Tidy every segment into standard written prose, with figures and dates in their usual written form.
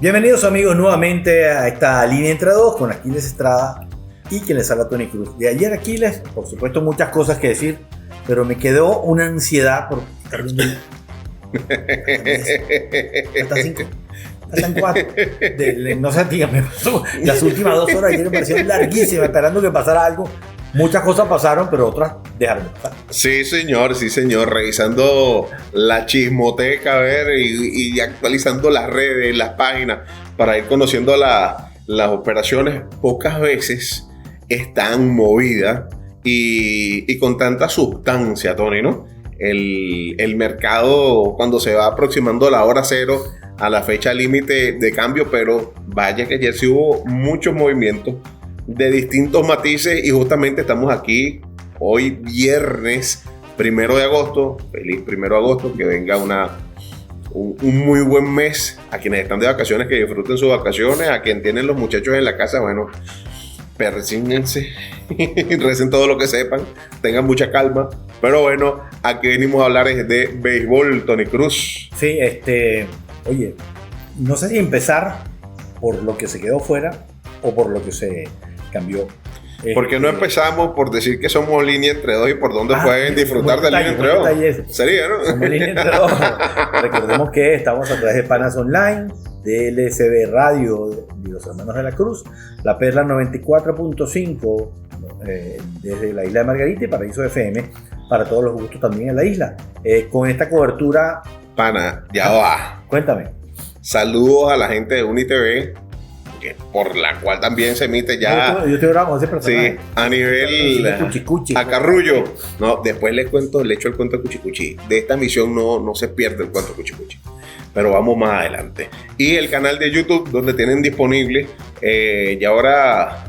Bienvenidos amigos nuevamente a esta línea entre dos con Aquiles Estrada y quien les habla Tony Cruz. De ayer Aquiles, por supuesto muchas cosas que decir, pero me quedó una ansiedad por estar viendo hasta 5, hasta 4. No sé, dígame, las últimas 2 horas ayer me parecieron larguísimas, esperando que pasara algo. Muchas cosas pasaron, pero otras dejaron de pasar. Sí, señor, revisando la chismoteca, a ver, y actualizando las redes, las páginas, para ir conociendo las operaciones. Pocas veces están movidas y con tanta sustancia, Tony, ¿no? El mercado, cuando se va aproximando la hora cero, a la fecha límite de cambio, pero vaya que ayer sí hubo muchos movimientos de distintos matices y justamente estamos aquí hoy viernes 1 de agosto. Feliz 1 de agosto, que venga un muy buen mes. A quienes están de vacaciones, que disfruten sus vacaciones. A quienes tienen los muchachos en la casa, bueno, persígnense y recen todo lo que sepan, tengan mucha calma. Pero bueno, aquí venimos a hablar de béisbol, Tony Cruz. Sí, oye, no sé si empezar por lo que se quedó fuera o por lo que se cambió. ¿Por qué no empezamos por decir que somos línea entre dos y por dónde pueden disfrutar de línea entre dos? Sería, ¿no? Somos línea entre dos. Recordemos que estamos a través de Panas Online, de LSB Radio de los Hermanos de la Cruz, La Perla 94.5 desde la isla de Margarita y Paraíso FM para todos los gustos también en la isla. Con esta cobertura... Pana, ya va. Cuéntame. Saludos a la gente de UniTV, por la cual también se emite ya. Yo te grabo ese personaje. Sí, a nivel Cuchicuchi. A Carrullo. No, después le echo el cuento de Cuchicuchi. De esta misión no se pierde el cuento de Cuchicuchi. Pero vamos más adelante. Y el canal de YouTube, donde tienen disponible, y ahora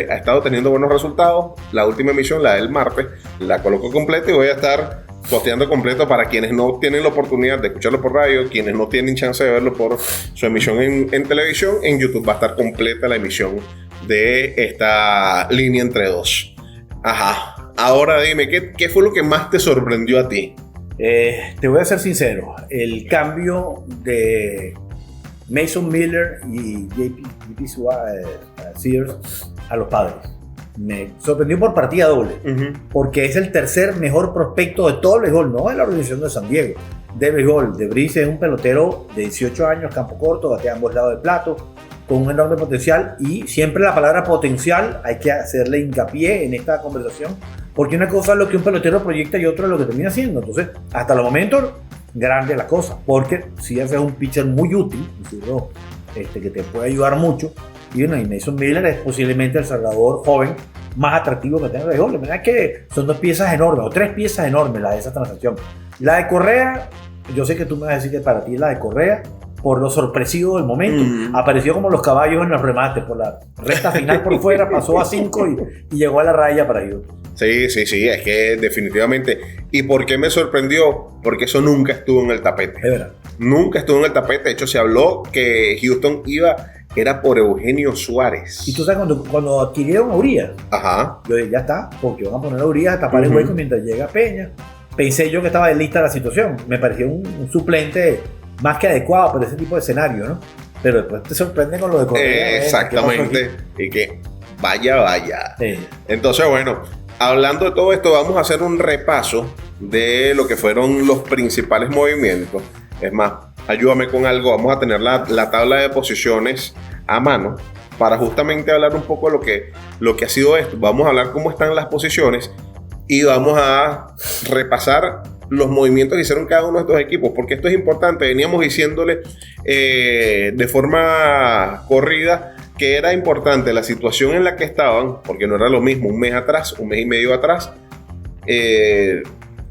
ha estado teniendo buenos resultados. La última emisión, la del martes, la coloco completa y voy a estar posteando completo para quienes no tienen la oportunidad de escucharlo por radio, quienes no tienen chance de verlo por su emisión en televisión. En YouTube va a estar completa la emisión de esta línea entre dos. Ajá. Ahora dime, ¿qué fue lo que más te sorprendió a ti? Te voy a ser sincero, el cambio de Mason Miller y JP Sears a los Padres me sorprendió por partida doble, porque es el tercer mejor prospecto de todo el béisbol, no de la organización de San Diego, de béisbol. DeVries es un pelotero de 18 años, campo corto, batea a ambos lados del plato, con un enorme potencial, y siempre la palabra potencial hay que hacerle hincapié en esta conversación, porque una cosa es lo que un pelotero proyecta y otra es lo que termina haciendo. Entonces, hasta los momentos, grande la cosa, porque si es un pitcher muy útil, que te puede ayudar mucho. Y bueno, y Mason Miller es posiblemente el cerrador joven más atractivo que tenga el béisbol. La verdad es que son 2 piezas enormes, o 3 piezas enormes la de esa transacción. La de Correa, yo sé que tú me vas a decir que para ti es la de Correa, por lo sorpresivo del momento. Apareció como los caballos en los remates, por la recta final por fuera, pasó a 5 y llegó a la raya para Houston. Sí, es que definitivamente. ¿Y por qué me sorprendió? Porque eso nunca estuvo en el tapete. Es verdad. Nunca estuvo en el tapete. De hecho, se habló que Houston era por Eugenio Suárez. Y tú sabes, cuando adquirieron a Urias, yo dije, ya está, porque van a poner a Urias a tapar el hueco mientras llega Peña. Pensé yo que estaba en lista la situación. Me pareció un suplente más que adecuado para ese tipo de escenario, ¿no? Pero después te sorprende con lo de Correa. Exactamente. Y que vaya. Sí. Entonces, bueno, hablando de todo esto, vamos a hacer un repaso de lo que fueron los principales movimientos. Es más, ayúdame con algo. Vamos a tener la tabla de posiciones a mano para justamente hablar un poco de lo que ha sido esto. Vamos a hablar cómo están las posiciones y vamos a repasar los movimientos que hicieron cada uno de estos equipos, porque esto es importante. Veníamos diciéndole de forma corrida que era importante la situación en la que estaban, porque no era lo mismo un mes y medio atrás.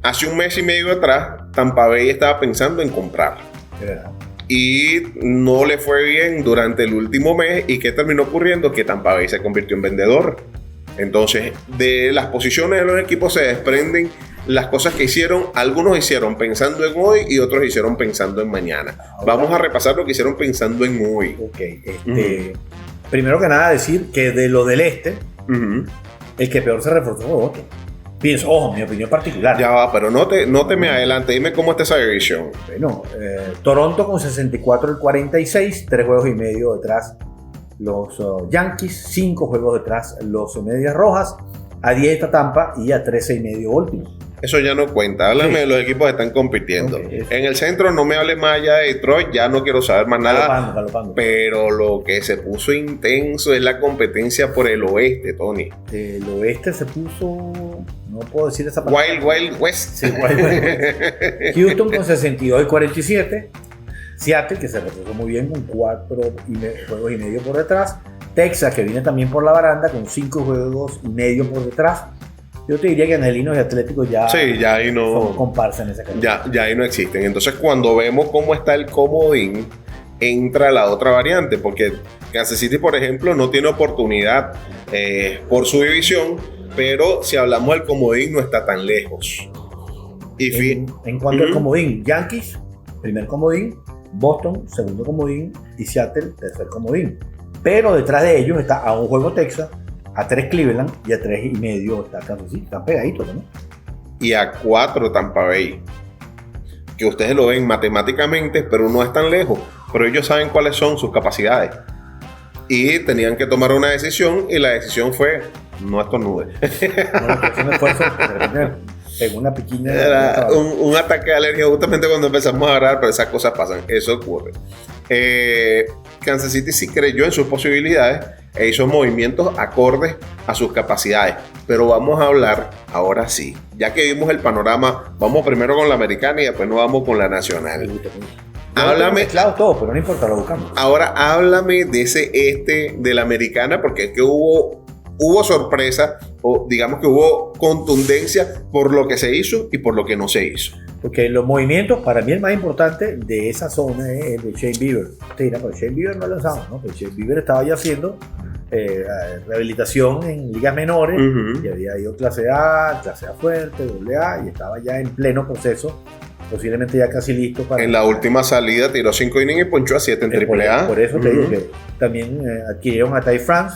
Hace un mes y medio atrás, Tampa Bay estaba pensando en comprar. Y no le fue bien durante el último mes. ¿Y qué terminó ocurriendo? Que Tampa Bay se convirtió en vendedor. Entonces, de las posiciones de los equipos se desprenden las cosas que hicieron. Algunos hicieron pensando en hoy y otros hicieron pensando en mañana. Vamos a repasar lo que hicieron pensando en hoy. Primero que nada decir que de lo del el que peor se reforzó fue Boston. Pienso, ojo, mi opinión particular. Ya va, pero no te me adelante, dime cómo está esa división. Bueno, Toronto con 64 el 46, 3 juegos y medio detrás los Yankees, 5 juegos detrás los Medias Rojas, a 10 está Tampa y a 13 y medio Baltimore. Eso ya no cuenta, háblame de los equipos que están compitiendo. Okay. En el centro no me hables más allá de Detroit, ya no quiero saber más nada. Galopando. Pero lo que se puso intenso es la competencia por el oeste, Tony. El oeste se puso, no puedo decir esa palabra. Wild West. Sí, Wild West. Houston con 62 y 47. Seattle, que se repuso muy bien con 4 juegos y medio por detrás. Texas, que viene también por la baranda con 5 juegos y medio por detrás. Yo te diría que Angelinos y Atléticos ya ahí no son comparsa en esa categoría. Ya ahí no existen. Entonces, cuando vemos cómo está el comodín, entra la otra variante, porque Kansas City, por ejemplo, no tiene oportunidad por su división, pero si hablamos del comodín, no está tan lejos. Y en cuanto al comodín, Yankees, primer comodín, Boston, segundo comodín, y Seattle, tercer comodín. Pero detrás de ellos está a un juego Texas, a 3 Cleveland y a 3 y medio está Kansas City. Están pegaditos, ¿no? Y a 4 Tampa Bay, que ustedes lo ven matemáticamente, pero no es tan lejos. Pero ellos saben cuáles son sus capacidades. Y tenían que tomar una decisión, y la decisión fue: no estornude. No, es un esfuerzo. Tengo una pequeña... Era un ataque de alergia justamente cuando empezamos a hablar, pero esas cosas pasan, eso ocurre. Kansas City sí creyó en sus posibilidades e hizo movimientos acordes a sus capacidades. Pero vamos a hablar, ahora sí, ya que vimos el panorama, vamos primero con la americana y después nos vamos con la nacional. Háblame. Claro, todo, pero no importa, lo buscamos. Ahora háblame de ese de la americana, porque es que hubo sorpresa, o digamos que hubo contundencia por lo que se hizo y por lo que no se hizo. Porque los movimientos, para mí el más importante de esa zona es el de Shane Bieber. Usted dirá, pero Shane Bieber no lanzaba, ¿no? Pero Shane Bieber estaba ya haciendo rehabilitación en ligas menores, y había ido clase A fuerte, AA, y estaba ya en pleno proceso, posiblemente ya casi listo para... En la última salida tiró 5 innings y ponchó a 7 en AAA. Por eso te digo que también adquirieron a Ty France,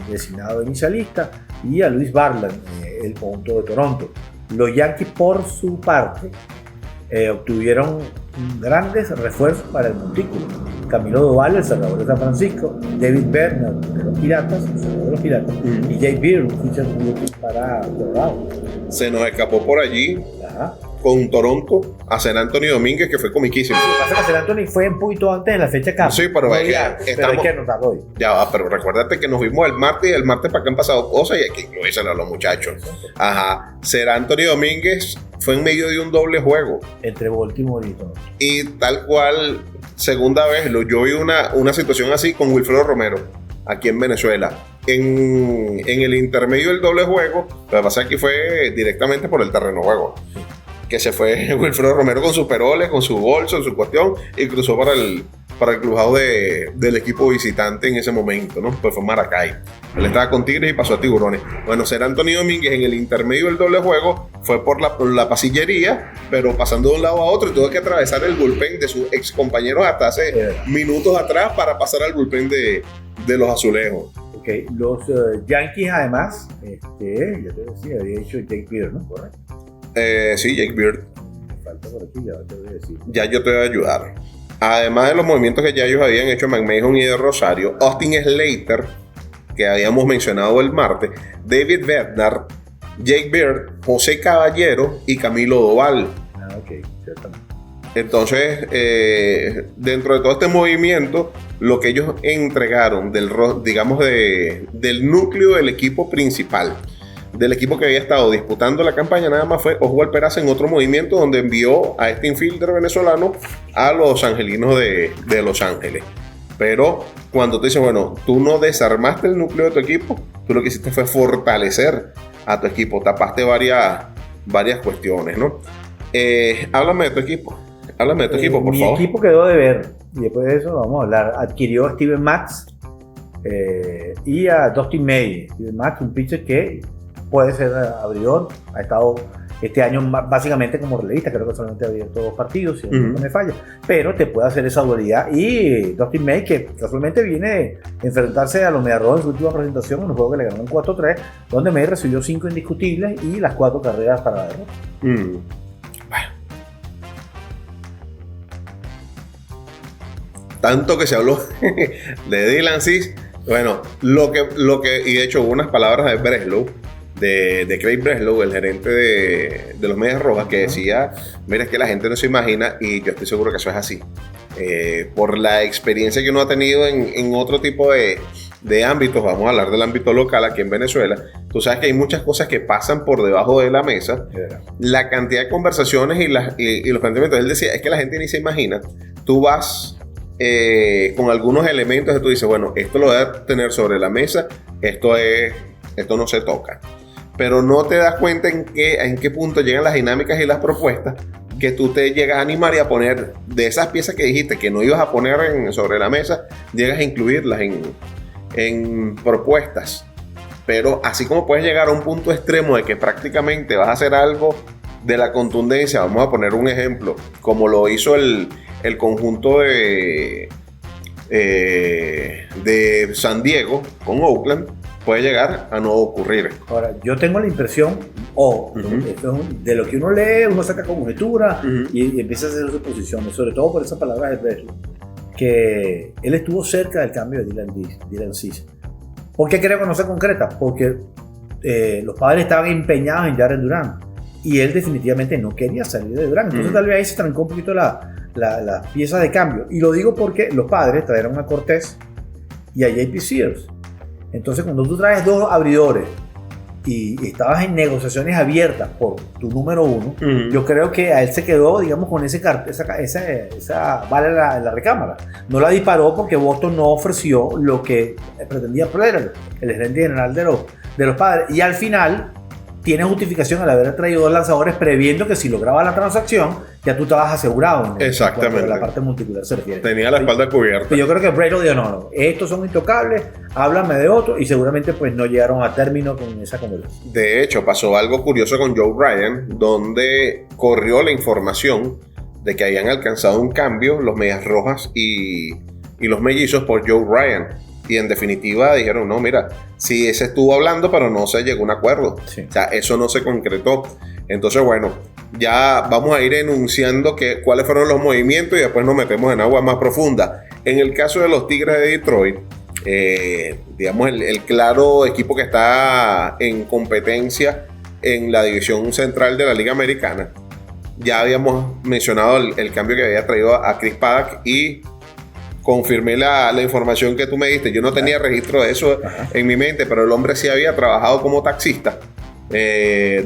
designado inicialista, y a Luis Barland, el conjunto de Toronto. Los Yankees, por su parte, obtuvieron grandes refuerzos para el montículo. Camilo Doval, el cerrador de San Francisco, David Bernard de los Piratas, el cerrador de los Piratas, y Jake Beer, un pitcher para Colorado. Se nos escapó por allí. Ajá. Con Toronto a San Antonio Domínguez, que fue comiquísimo. Sí, pasa que San Antonio fue un poquito antes de la fecha cambio. Sí, pero hay que anotarlo hoy. Ya va, pero recuérdate que nos vimos el martes, y el martes para que han pasado cosas, y aquí lo dicen a los muchachos. Ajá. San Antonio Domínguez fue en medio de un doble juego. Entre Baltimore y Toronto. Y tal cual, segunda vez, yo vi una situación así con Wilfredo Romero, aquí en Venezuela. En el intermedio del doble juego, lo que pasa es que fue directamente por el terreno de juego. Sí. Que se fue Wilfredo Romero con sus peroles, con su bolso, su cuestión, y cruzó para el cruzado del equipo visitante en ese momento, ¿no? Pues fue Maracay. Él estaba con Tigres y pasó a Tiburones. Bueno, San Antonio Domínguez en el intermedio del doble juego fue por la pasillería, pero pasando de un lado a otro, y tuvo que atravesar el bullpen de sus ex compañeros hasta hace minutos atrás para pasar al bullpen de los Azulejos. Okay. Los Yankees, además, ya te decía, había dicho Jake Beer, ¿no? Correcto. Sí, Jake Beard. Falta por aquí, ya te voy a decir. Ya yo te voy a ayudar. Además de los movimientos que ya ellos habían hecho, McMahon y de Rosario, Austin Slater, que habíamos mencionado el martes, David Bednar, Jake Beard, José Caballero y Camilo Doval. Ok, ciertamente. Entonces, dentro de todo este movimiento, lo que ellos entregaron del núcleo del equipo principal, del equipo que había estado disputando la campaña, nada más fue Oswald Peraza en otro movimiento donde envió a este infielder venezolano a los Angelinos de Los Ángeles. Pero cuando te dicen, bueno, tú no desarmaste el núcleo de tu equipo, tú lo que hiciste fue fortalecer a tu equipo, tapaste varias cuestiones, ¿no? Háblame de tu equipo. Háblame de tu equipo, por favor. Mi equipo quedó de ver, y después de eso vamos a hablar. Adquirió a Steven Matz y a Dustin May. Steven Matz, un pitcher que puede ser abridor, ha estado Este año básicamente como relevista, creo que solamente había 2 partidos, si no me falla, pero te puede hacer esa dualidad. Y Dustin May, que casualmente viene a enfrentarse a los Medias Rojas en su última presentación, en un juego que le ganaron 4-3, donde May recibió 5 indiscutibles y las 4 carreras para la derrota. Bueno. Tanto que se habló de Dylan Cease. Bueno, lo que y de hecho hubo unas palabras de Breslow, de Craig Breslow, el gerente de los Medias Rojas, que decía, mira, es que la gente no se imagina, y yo estoy seguro que eso es así, por la experiencia que uno ha tenido en otro tipo de ámbitos. Vamos a hablar del ámbito local aquí en Venezuela. Tú sabes que hay muchas cosas que pasan por debajo de la mesa. La cantidad de conversaciones y los planteamientos. Él decía, es que la gente ni se imagina. Tú vas con algunos elementos que tú dices, bueno, esto lo voy a tener sobre la mesa, esto no se toca. Pero no te das cuenta en qué punto llegan las dinámicas y las propuestas que tú te llegas a animar y a poner de esas piezas que dijiste que no ibas a poner sobre la mesa, llegas a incluirlas en propuestas. Pero así como puedes llegar a un punto extremo de que prácticamente vas a hacer algo de la contundencia, vamos a poner un ejemplo, como lo hizo el conjunto de San Diego con Oakland, puede llegar a no ocurrir. Ahora, yo tengo la impresión, de lo que uno lee, uno saca conjetura y empieza a hacer suposiciones, sobre todo por esas palabras de Breslow, que él estuvo cerca del cambio de Dylan Cease. ¿Por qué creo que no se concreta? Porque los padres estaban empeñados en Jaren Duran y él definitivamente no quería salir de Duran. Entonces tal vez ahí se trancó un poquito las piezas de cambio. Y lo digo porque los padres trajeron a Cortés y a JP Sears. Entonces cuando tú traes 2 abridores y estabas en negociaciones abiertas por tu número 1, yo creo que a él se quedó, digamos, con esa bala en la recámara. No la disparó porque Boston no ofreció lo que pretendía Preller, el gerente general de los padres. Y al final tiene justificación al haber traído 2 lanzadores, previendo que si lograba la transacción, ya tú estabas asegurado. Exactamente. La parte multicular se refiere. Tenía la espalda cubierta. Yo creo que Breslow dijo, no, estos son intocables, háblame de otro, y seguramente pues no llegaron a término con esa conversación. De hecho, pasó algo curioso con Joe Ryan, donde corrió la información de que habían alcanzado un cambio los Medias Rojas y los Mellizos por Joe Ryan. Y en definitiva dijeron, no, mira, sí, se estuvo hablando, pero no se llegó a un acuerdo. Sí. O sea, eso no se concretó. Entonces, bueno, ya vamos a ir enunciando cuáles fueron los movimientos y después nos metemos en agua más profunda. En el caso de los Tigres de Detroit, digamos, el claro equipo que está en competencia en la división central de la Liga Americana, ya habíamos mencionado el cambio que había traído a Chris Paddock y confirmé la información que tú me diste. Yo no tenía registro de eso en mi mente, pero el hombre sí había trabajado como taxista. Randy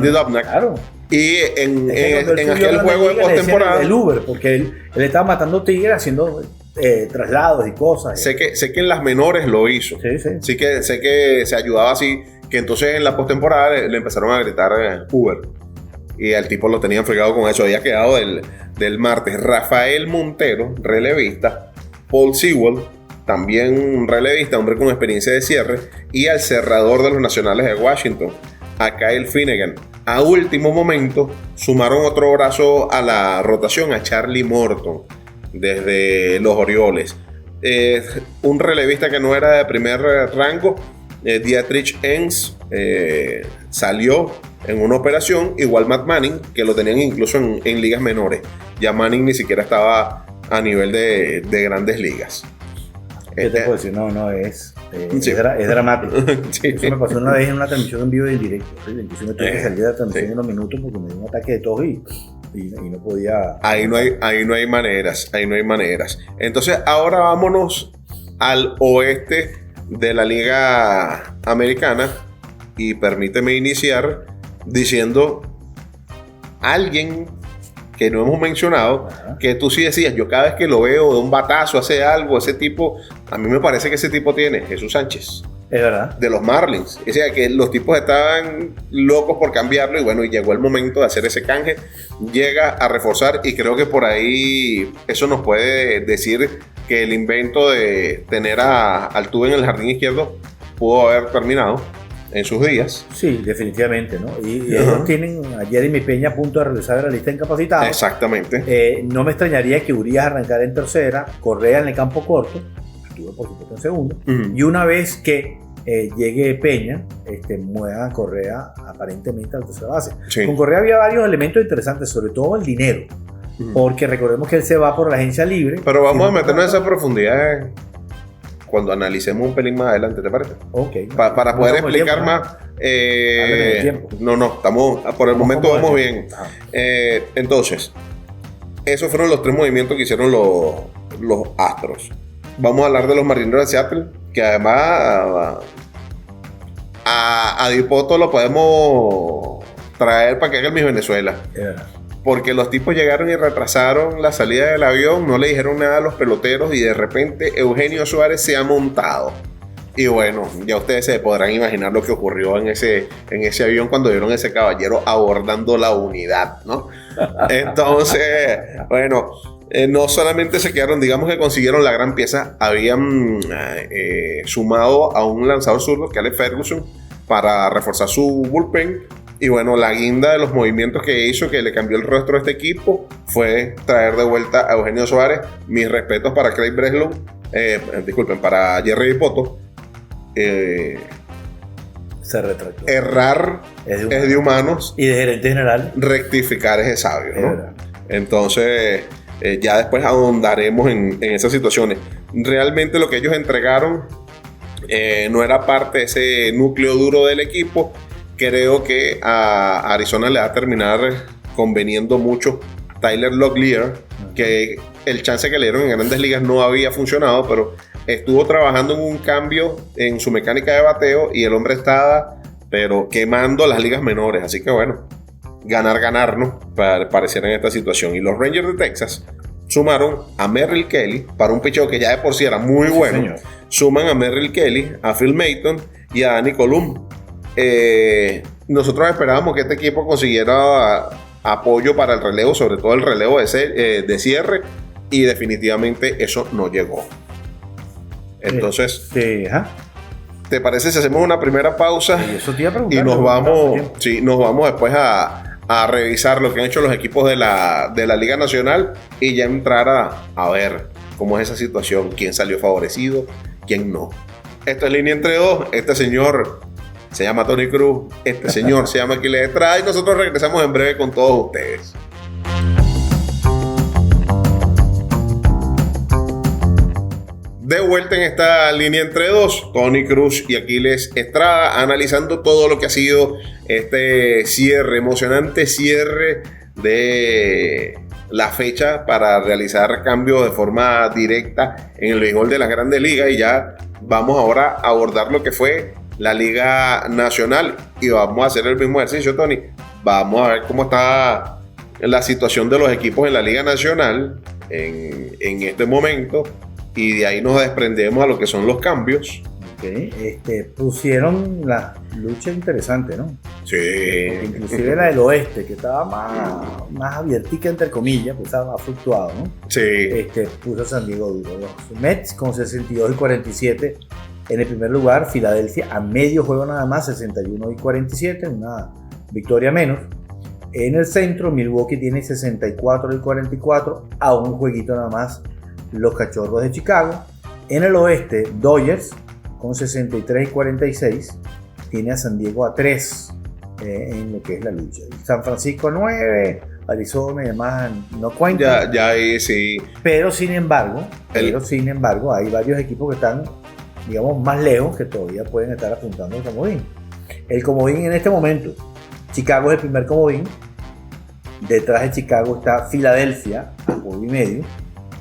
Dobnak. Claro. Y en aquel juego de postemporada. El Uber, porque él estaba matando tigres haciendo traslados y cosas. Sé que en las menores lo hizo. Sí que sé que se ayudaba así. Que entonces en la postemporada le empezaron a gritar Uber. Y al tipo lo tenían fregado con eso. Había quedado del martes Rafael Montero, relevista, Paul Sewell, también relevista, hombre con experiencia de cierre, y al cerrador de los Nacionales de Washington, a Kyle Finnegan. A último momento sumaron otro brazo a la rotación, a Charlie Morton, desde los Orioles. Un relevista que no era de primer rango, Dietrich Enns, salió en una operación, igual Matt Manning, que lo tenían incluso en ligas menores. Ya Manning ni siquiera estaba a nivel de grandes ligas. ¿Qué te puedo decir? No, es dramático. Sí. Eso me pasó una vez en una transmisión en vivo y en directo. Incluso me tuve que salir de la transmisión en unos minutos porque me dio un ataque de tos y no podía... Ahí no hay maneras. Entonces, ahora vámonos al oeste de la Liga Americana y permíteme iniciar diciendo alguien que no hemos mencionado, que tú sí decías, yo cada vez que lo veo de un batazo, hace algo, ese tipo, a mí me parece que ese tipo tiene, Jesús Sánchez. Es verdad. De los Marlins. O sea, que los tipos estaban locos por cambiarlo y bueno, y llegó el momento de hacer ese canje, llega a reforzar y creo que por ahí eso nos puede decir que el invento de tener a Altuve en el jardín izquierdo pudo haber terminado. en sus días. Sí, definitivamente, ¿no? Y ellos tienen a Jeremy Peña a punto de regresar a la lista de incapacitados. Exactamente. No me extrañaría que Urías arrancara en tercera, Correa en el campo corto, estuvo por supuesto en segundo, y una vez que llegue Peña, mueva a Correa aparentemente a la tercera base. Sí. Con Correa había varios elementos interesantes, sobre todo el dinero, porque recordemos que él se va por la agencia libre. Pero vamos a meternos en esa profundidad cuando analicemos un pelín más adelante, ¿te parece? Ok. Para poder explicar más. No, estamos, por el momento vamos bien. Entonces, esos fueron los 3 movimientos que hicieron los Astros. Vamos a hablar de los Marineros de Seattle, que además a Dipoto lo podemos traer para que haga el Miss Venezuela. Porque los tipos llegaron y retrasaron la salida del avión, no le dijeron nada a los peloteros y de repente Eugenio Suárez se ha montado. Y bueno, ya ustedes se podrán imaginar lo que ocurrió en ese avión cuando vieron a ese caballero abordando la unidad, ¿no? Entonces, bueno, no solamente se quedaron, digamos que consiguieron la gran pieza, habían sumado a un lanzador zurdo, que es Alex Ferguson, para reforzar su bullpen. Y bueno, la guinda de los movimientos que hizo, que le cambió el rostro a este equipo, fue traer de vuelta a Eugenio Suárez. Mis respetos para Craig Breslow, para Jerry Dipoto. Se retractó. Errar es de humanos. Y de gerente general. Rectificar es de sabio, ¿no? Entonces, ya después ahondaremos en esas situaciones. Realmente lo que ellos entregaron no era parte de ese núcleo duro del equipo. Creo que a Arizona le va a terminar conveniendo mucho Tyler Locklear, que el chance que le dieron en Grandes Ligas no había funcionado, pero estuvo trabajando en un cambio en su mecánica de bateo y el hombre estaba, pero quemando las ligas menores. Así que bueno, ganar, ¿no? Pareciera en esta situación. Y los Rangers de Texas sumaron a Merrill Kelly para un picheo que ya de por sí era muy bueno. Señor. Suman a Merrill Kelly, a Phil Maton y a Danny Colum. Nosotros esperábamos que este equipo consiguiera apoyo para el relevo, sobre todo el relevo de cierre, y definitivamente eso no llegó. Entonces, ¿te parece si hacemos una primera pausa? Y nos vamos después a revisar lo que han hecho los equipos de la Liga Nacional y ya entrar a ver cómo es esa situación, quién salió favorecido, quién no. Esto es Línea Entre Dos. Este señor se llama Tony Cruz, este señor se llama Aquiles Estrada y nosotros regresamos en breve con todos ustedes. De vuelta en esta Línea Entre Dos, Tony Cruz y Aquiles Estrada analizando todo lo que ha sido este emocionante cierre de la fecha para realizar cambios de forma directa en el béisbol de las Grandes Ligas, y ya vamos ahora a abordar lo que fue la Liga Nacional y vamos a hacer el mismo ejercicio, Tony. Vamos a ver cómo está la situación de los equipos en la Liga Nacional en este momento y de ahí nos desprendemos a lo que son los cambios. Pusieron la lucha interesante, ¿no? Sí. Inclusive la del oeste, que estaba más abiertica, entre comillas, pues estaba más fluctuado, ¿no? Sí. Puso a San Diego duro. Los Mets con 62 y 47 en el primer lugar, Filadelfia a medio juego nada más, 61 y 47, una victoria menos. En el centro, Milwaukee tiene 64 y 44, a un jueguito nada más los Cachorros de Chicago. En el oeste, Dodgers con 63 y 46 tiene a San Diego a 3 en lo que es la lucha. San Francisco 9, Arizona y demás no cuentan. Ya ahí sí. Pero sin embargo, hay varios equipos que están, digamos, más lejos, que todavía pueden estar apuntando al comodín. El comodín en este momento, Chicago es el primer comodín. Detrás de Chicago está Filadelfia a juego y medio,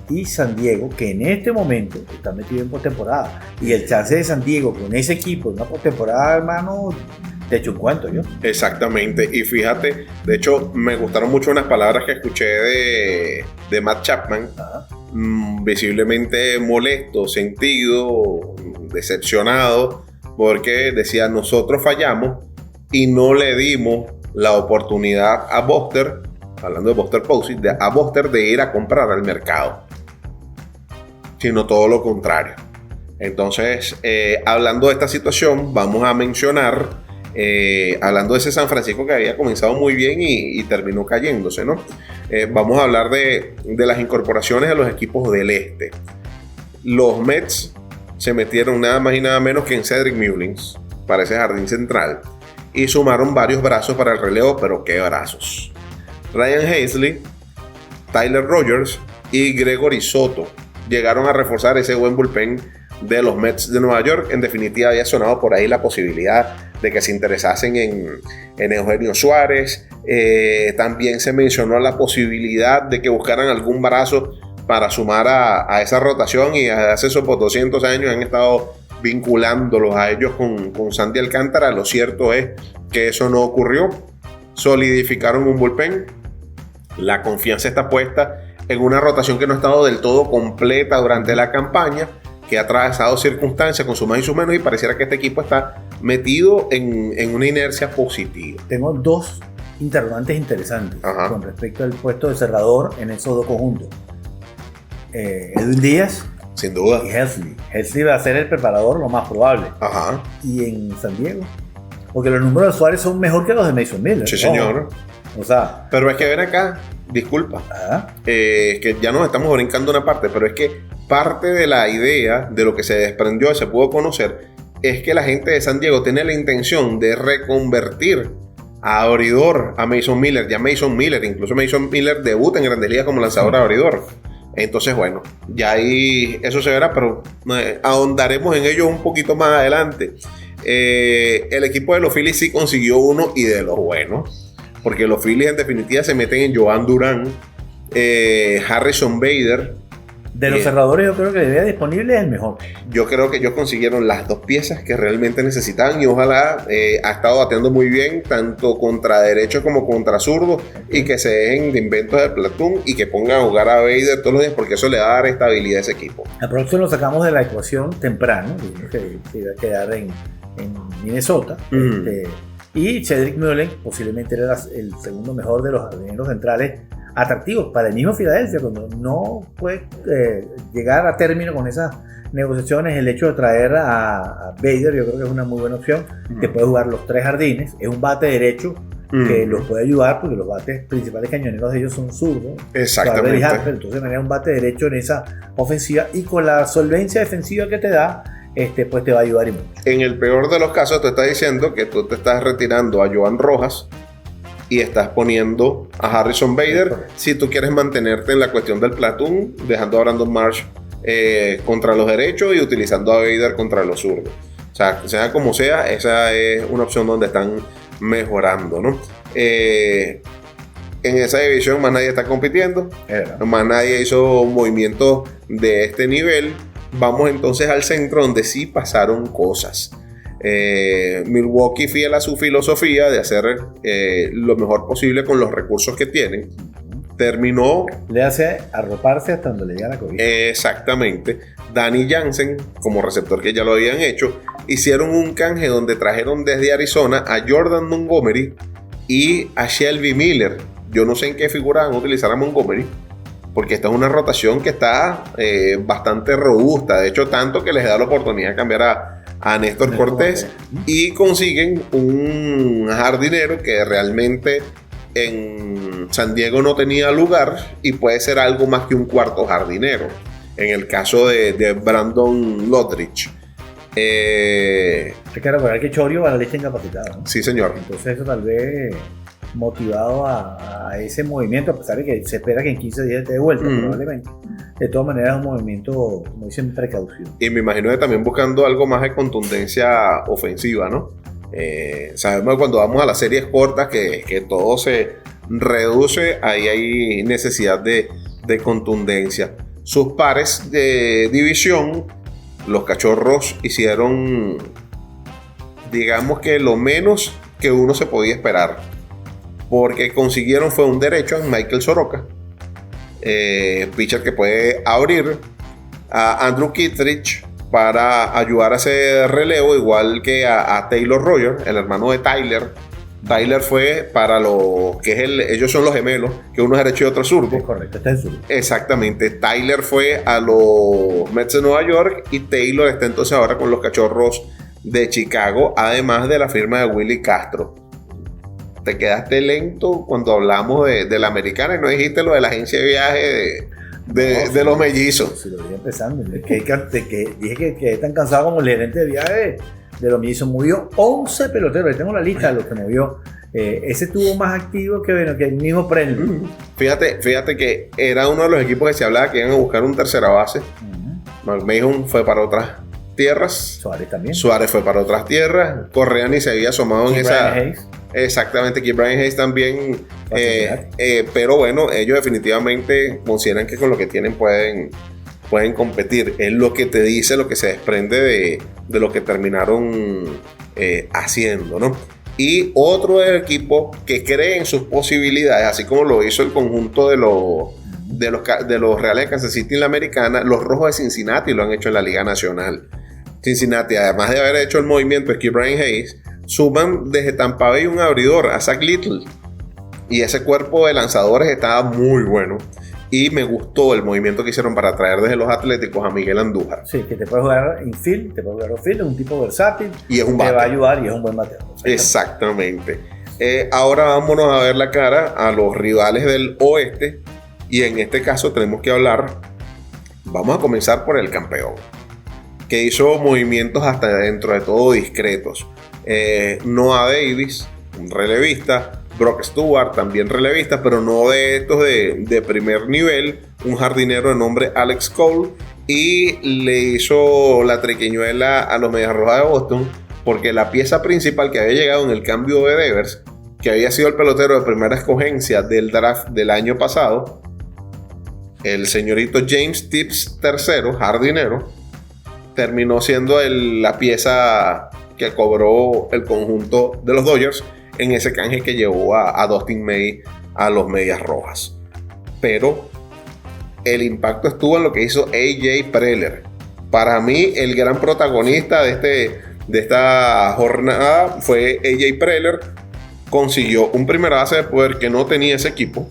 y San Diego, que en este momento está metido en postemporada. Y el chance de San Diego con ese equipo en una postemporada, hermano, te echo un cuento yo. Exactamente. Y fíjate, de hecho, me gustaron mucho unas palabras que escuché de Matt Chapman. Visiblemente molesto, sentido, decepcionado, porque decía: nosotros fallamos y no le dimos la oportunidad a Buster, hablando de Buster Posey, a Buster de ir a comprar al mercado, sino todo lo contrario. Entonces, hablando de esta situación, vamos a mencionar Hablando de ese San Francisco que había comenzado muy bien y terminó cayéndose, ¿no? Vamos a hablar de las incorporaciones a los equipos del este. Los Mets se metieron nada más y nada menos que en Cedric Mullins para ese jardín central y sumaron varios brazos para el relevo, pero qué brazos. Ryan Helsley, Tyler Rogers y Gregory Soto llegaron a reforzar ese buen bullpen de los Mets de Nueva York. En definitiva, había sonado por ahí la posibilidad de que se interesasen en Eugenio Suárez. También se mencionó la posibilidad de que buscaran algún brazo para sumar a esa rotación, y hace esos 200 años han estado vinculándolos a ellos con Sandy Alcántara. Lo cierto es que eso no ocurrió. Solidificaron un bullpen. La confianza está puesta en una rotación que no ha estado del todo completa durante la campaña, que ha atravesado circunstancias con sus más y sus menos, y pareciera que este equipo está metido en una inercia positiva. Tengo dos interrogantes interesantes con respecto al puesto de cerrador en esos dos conjuntos. Edwin Díaz, sin duda, y Helsley. Helsley va a ser el preparador, lo más probable. Ajá. Y en San Diego, porque los números de Suárez son mejor que los de Mason Miller. Sí, señor. O sea, pero es que ven acá, disculpa, que ya nos estamos brincando una parte, pero es que parte de la idea de lo que se desprendió y se pudo conocer es que la gente de San Diego tiene la intención de reconvertir a abridor a Mason Miller. Ya Mason Miller, incluso Mason Miller debuta en Grandes Ligas como lanzador abridor. Entonces, bueno, ya ahí eso se verá, pero ahondaremos en ello un poquito más adelante. El equipo de los Phillies sí consiguió uno, y de los buenos, porque los Phillies en definitiva se meten en Joan Durán, Harrison Bader. De los cerradores, yo creo que el idea disponible es el mejor. Yo creo que ellos consiguieron las dos piezas que realmente necesitaban, y ojalá ha estado bateando muy bien, tanto contra derechos como contra zurdos, y que se dejen de inventos de platoon y que pongan a jugar a Bader todos los días, porque eso le va a dar estabilidad a ese equipo. A próximo lo sacamos de la ecuación temprano, que iba a quedar en Minnesota. Y Cedric Mullins posiblemente era el segundo mejor de los jardineros centrales atractivos para el mismo Filadelfia, cuando no puede llegar a término con esas negociaciones. El hecho de traer a Bader, yo creo que es una muy buena opción, que puede jugar los tres jardines. Es un bate derecho que los puede ayudar, porque los bates principales cañoneros de ellos son zurdos. Exactamente. Entonces, de manera, un bate derecho en esa ofensiva, y con la solvencia defensiva que te da, pues te va a ayudar y mucho. En el peor de los casos, te estás diciendo que tú te estás retirando a Joan Rojas y estás poniendo a Harrison Bader, si tú quieres mantenerte en la cuestión del platoon, dejando a Brandon Marsh contra los derechos y utilizando a Bader contra los zurdos. O sea como sea, esa es una opción donde están mejorando, ¿no? En esa división más nadie está compitiendo, más nadie hizo movimientos de este nivel. Vamos entonces al centro, donde sí pasaron cosas. Milwaukee, fiel a su filosofía de hacer lo mejor posible con los recursos que tienen, terminó... Le hace arroparse hasta donde le llega la cobija. Exactamente. Danny Jansen, como receptor que ya lo habían hecho, hicieron un canje donde trajeron desde Arizona a Jordan Montgomery y a Shelby Miller. Yo no sé en qué figura van a utilizar a Montgomery, porque esta es una rotación que está bastante robusta. De hecho, tanto que les da la oportunidad de cambiar a Néstor Cortés, y consiguen un jardinero que realmente en San Diego no tenía lugar, y puede ser algo más que un cuarto jardinero, en el caso de Brandon Lotrich. Hay que recordar que Chorio va a la lista incapacitada, ¿no? Sí, señor. Entonces eso tal vez motivado a ese movimiento, a pesar de que se espera que en 15 días esté de vuelta, probablemente. De todas maneras, es un movimiento, como dicen, precaución. Y me imagino que también buscando algo más de contundencia ofensiva, ¿no? Sabemos que cuando vamos a las series cortas que todo se reduce, ahí hay necesidad de contundencia. Sus pares de división, los Cachorros, hicieron, digamos que lo menos que uno se podía esperar, porque consiguieron fue un derecho en Michael Soroka, pitcher que puede abrir, a Andrew Kittredge para ayudar a ese relevo, igual que a Taylor Rogers, el hermano de Tyler. Tyler fue para lo que es ellos son los gemelos, que uno es derecho y otro es zurdo. Es correcto, está en zurdo. Exactamente. Tyler fue a los Mets de Nueva York, y Taylor está entonces ahora con los Cachorros de Chicago, además de la firma de Willy Castro. Te quedaste lento cuando hablamos de la americana y no dijiste lo de la agencia de viaje de los mellizos. Si lo voy empezando. Que dije que quedé tan cansado como el gerente de viaje de los mellizos. Movió 11 peloteros. Ahí tengo la lista de los que movió. Ese estuvo más activo que el mismo Prendler. Fíjate que era uno de los equipos que se hablaba que iban a buscar un tercera base. McMahon fue para otras tierras. Suárez también. Suárez fue para otras tierras. Correa ni se había asomado en esa. Brian Hayes. Exactamente, que Brian Hayes también. Pero bueno, ellos definitivamente consideran que con lo que tienen pueden competir. Es lo que te dice, lo que se desprende de lo que terminaron haciendo, ¿no? Y otro equipo que cree en sus posibilidades, así como lo hizo el conjunto de los Reales de Kansas City en la americana, los Rojos de Cincinnati lo han hecho en la Liga Nacional. Cincinnati, además de haber hecho el movimiento de Brian Hayes, suman desde Tampa Bay un abridor, a Zach Little. Y ese cuerpo de lanzadores estaba muy bueno. Y me gustó el movimiento que hicieron para traer desde los Atléticos a Miguel Andújar. Sí, que te puede jugar infield, te puede jugar outfield, es un tipo versátil. Y es un bate. Te va a ayudar y es un buen bateador. Exactamente. Ahora vámonos a ver la cara a los rivales del oeste. Y en este caso tenemos que hablar. Vamos a comenzar por el campeón, que hizo movimientos hasta dentro de todo discretos. Noah Davis, un relevista. Brock Stewart, también relevista, pero no de estos de primer nivel. Un jardinero de nombre Alex Cole. Y le hizo la triquiñuela a los Medias Rojas de Boston, porque la pieza principal que había llegado en el cambio de Devers, que había sido el pelotero de primera escogencia del draft del año pasado, el señorito James Tibbs III, jardinero, terminó siendo la pieza que cobró el conjunto de los Dodgers en ese canje que llevó a Dustin May a los Medias Rojas. Pero el impacto estuvo en lo que hizo AJ Preller. Para mí, el gran protagonista de esta jornada fue AJ Preller. Consiguió un primera base de poder que no tenía ese equipo,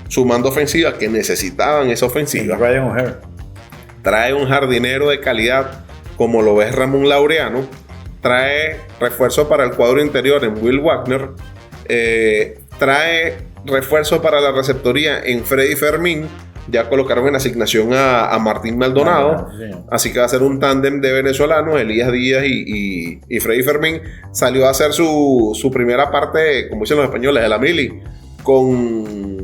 sumando ofensivas que necesitaban esa ofensiva. Ryan O'Hare. Trae un jardinero de calidad como lo es Ramón Laureano. Trae refuerzo para el cuadro interior en Will Wagner. Trae refuerzo para la receptoría en Freddy Fermín. Ya colocaron en asignación a Martín Maldonado. Sí. Así que va a ser un tándem de venezolanos, Elías Díaz y Freddy Fermín. Salió a hacer su primera parte, como dicen los españoles, de la mili con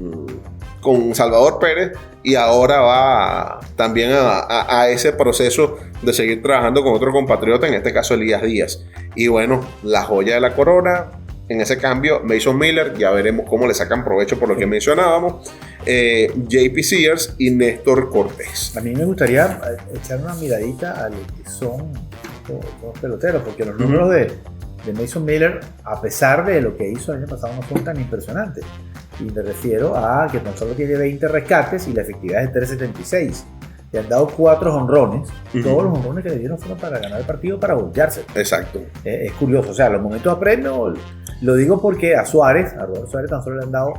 Salvador Pérez. Y ahora va también a ese proceso de seguir trabajando con otro compatriota, en este caso Elías Díaz. Y bueno, la joya de la corona en ese cambio, Mason Miller, ya veremos cómo le sacan provecho por lo que mencionábamos, JP Sears y Néstor Cortés. A mí me gustaría echar una miradita a lo que son los peloteros, porque los números de Mason Miller, a pesar de lo que hizo el año pasado, no son tan impresionantes. Y me refiero a que tan solo tiene 20 rescates y la efectividad es de 3.76. Le han dado 4 jonrones. Todos los jonrones que le dieron fueron para ganar el partido, para voltearse. Exacto. Es curioso. O sea, los momentos de apremio, lo digo porque a Roberto Suárez tan solo le han dado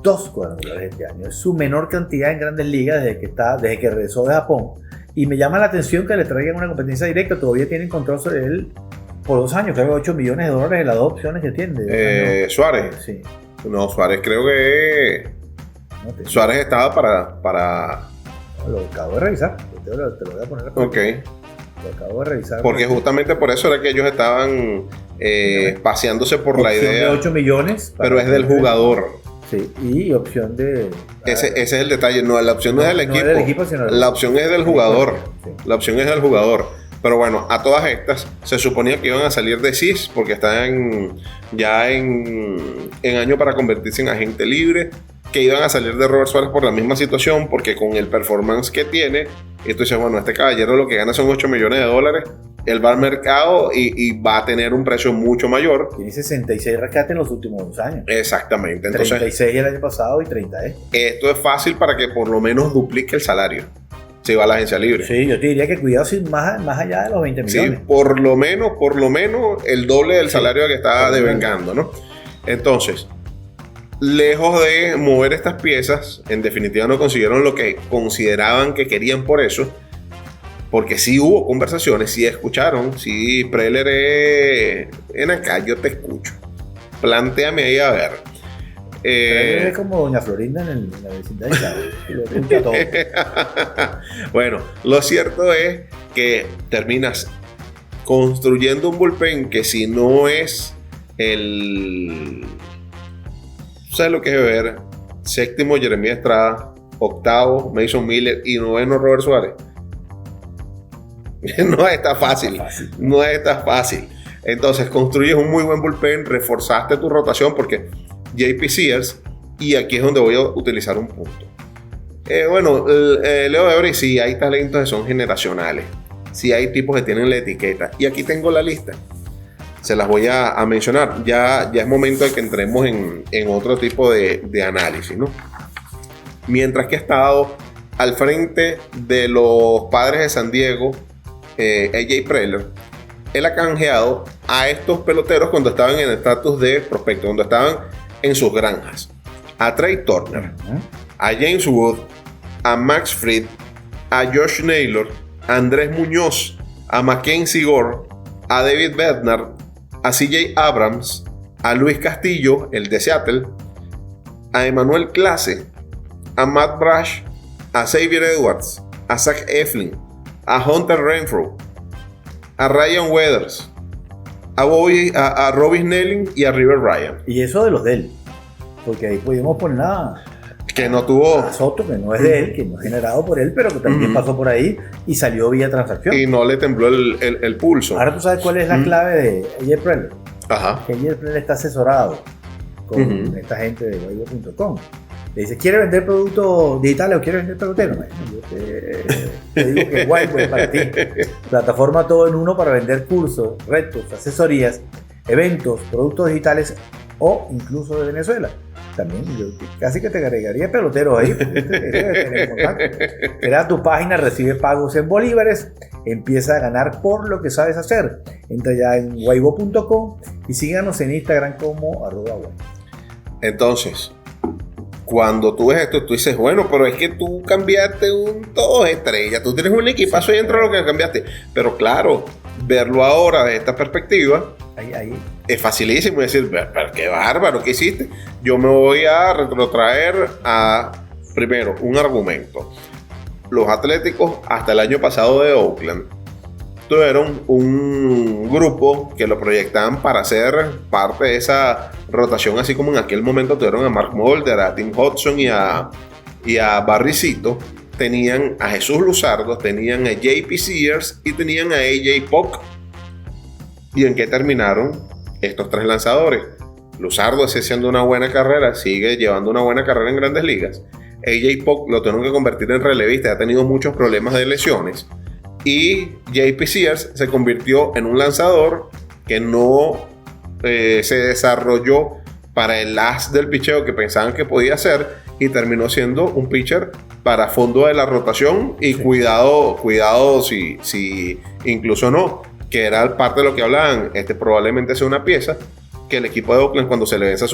2 cuadrangulares este año. Es su menor cantidad en Grandes Ligas desde que regresó de Japón. Y me llama la atención que le traigan una competencia directa. Todavía tienen control sobre él por 2 años. Creo que $8 millones en las 2 opciones que tiene. Suárez. Sí. No, Suárez creo que... Suárez estaba para... Lo acabo de revisar. Te lo voy a poner. Ok. Lo acabo de revisar. Porque justamente por eso era que ellos estaban paseándose por la idea. De 8 millones. Pero es del jugador. Sí, y opción de... Ese es el detalle. No, la opción no es del equipo. No es del equipo, sino la opción es del jugador. Sí. La opción es del jugador. Pero bueno, a todas estas se suponía que iban a salir de CIS porque están ya en año para convertirse en agente libre, que iban a salir de Robert Suárez por la misma situación, porque con el performance que tiene, esto dice, bueno, este caballero lo que gana son $8 millones, él va al mercado y va a tener un precio mucho mayor. Tiene 66 rescates en los últimos 2 años. Exactamente. Entonces, 36 el año pasado y 30 Esto es fácil para que por lo menos duplique el salario. Si va a la agencia libre. Sí, yo te diría que cuidado si más allá de los 20 millones. Sí, por lo menos el doble del salario que está devengando, ¿no? Entonces, lejos de mover estas piezas, en definitiva no consiguieron lo que consideraban que querían por eso, Porque sí hubo conversaciones, sí escucharon, sí, Preller, ven acá, yo te escucho. Plantéame ahí a ver. Es como Doña Florinda en la vecindad de Chávez, que lo escucha todo. Bueno, lo cierto es que terminas construyendo un bullpen que si no es el... ¿Sabes lo que es ver? Séptimo, Jeremías Estrada. Octavo, Mason Miller. Y noveno, Robert Suárez. No está fácil. No está fácil. Entonces, construyes un muy buen bullpen, reforzaste tu rotación porque JP Sears, y aquí es donde voy a utilizar un punto. Leo Every, sí hay talentos que son generacionales. Sí hay tipos que tienen la etiqueta. Y aquí tengo la lista. Se las voy a mencionar. Ya es momento de que entremos en otro tipo de análisis, ¿no? Mientras que ha estado al frente de los Padres de San Diego, AJ Preller, él ha canjeado a estos peloteros cuando estaban en el estatus de prospecto, cuando estaban en sus granjas. A Trey Turner, a James Wood, a Max Fried, a Josh Naylor, a Andrés Muñoz, a Mackenzie Gore, a David Bednar, a CJ Abrams, a Luis Castillo, el de Seattle, a Emmanuel Clase, a Matt Brash, a Xavier Edwards, a Zach Eflin, a Hunter Renfroe, a Ryan Weathers, a Robbie Snelling y a River Ryan. Y eso de los de él, porque ahí pudimos poner nada. Que no tuvo. A Soto, que no es de él, que no es generado por él, pero que también pasó por ahí y salió vía transacción. Y no le tembló el pulso. Ahora tú sabes cuál es la clave de AJ Preller. Ajá. Que AJ Preller está asesorado con esta gente de Weibo.com. Le dice, ¿quiere vender productos digitales o quiere vender pelotero? Yo te digo que Weibo es para ti. Plataforma todo en uno para vender cursos, retos, asesorías, eventos, productos digitales o incluso de Venezuela. También yo casi que te agregaría peloteros ahí. Crea tu página, recibe pagos en bolívares, empieza a ganar por lo que sabes hacer. Entra ya en weibo.com y síganos en Instagram como @weibo. Entonces, cuando tú ves esto, tú dices, bueno, pero es que tú cambiaste un 2 estrellas, tú tienes un equipazo ahí dentro de lo que cambiaste. Pero claro, verlo ahora de esta perspectiva, ahí. Es facilísimo decir, pero qué bárbaro, ¿qué hiciste? Yo me voy a retrotraer a, primero, un argumento. Los Atléticos, hasta el año pasado de Oakland, tuvieron un grupo que lo proyectaban para ser parte de esa rotación, así como en aquel momento tuvieron a Mark Mulder, a Tim Hudson y a Barricito. Tenían a Jesús Luzardo, tenían a JP Sears y tenían a AJ Polk. ¿Y en qué terminaron estos tres lanzadores? Luzardo sigue haciendo una buena carrera, sigue llevando una buena carrera en Grandes Ligas. AJ Polk lo tuvieron que convertir en relevista, ha tenido muchos problemas de lesiones. Y JP Sears se convirtió en un lanzador que no se desarrolló para el as del picheo que pensaban que podía ser, y terminó siendo un pitcher para fondo de la rotación. Y sí, cuidado si incluso no, que era parte de lo que hablaban, probablemente sea una pieza que el equipo de Oakland, cuando se le vence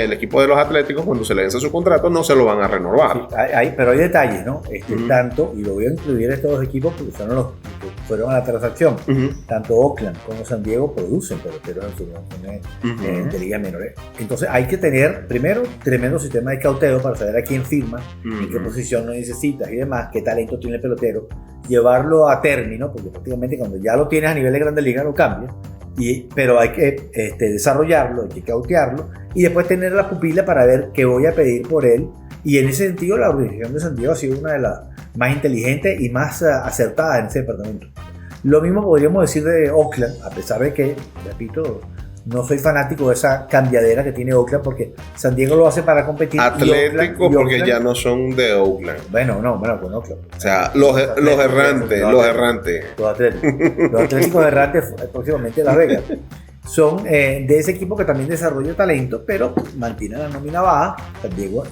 el equipo de los Atléticos, cuando se le vence su contrato, no se lo van a renovar. Sí, pero hay detalles, ¿no? Tanto, y lo voy a incluir estos dos equipos porque son los que fueron a la transacción. Tanto Oakland como San Diego producen peloteros en sus organizaciones de ligas menores. Entonces hay que tener, primero, tremendo sistema de cauteo para saber a quién firma, en qué posición lo necesitas y demás, qué talento tiene el pelotero, llevarlo a término, porque prácticamente cuando ya lo tienes a nivel de Grandes Ligas lo cambias. Pero hay que desarrollarlo, hay que cautearlo y después tener la pupila para ver qué voy a pedir por él. Y en ese sentido la organización de San Diego ha sido una de las más inteligentes y más acertadas en ese departamento. Lo mismo podríamos decir de Oakland, a pesar de que, repito, no soy fanático de esa cambiadera que tiene Oakland, porque San Diego lo hace para competir. Atlético, porque Oakland, ya no son de Oakland. Bueno, con Oakland. O sea, los errantes. Los Atléticos errantes próximamente Las Vegas. Son de ese equipo que también desarrolla talento, pero mantiene la nómina baja. San Diego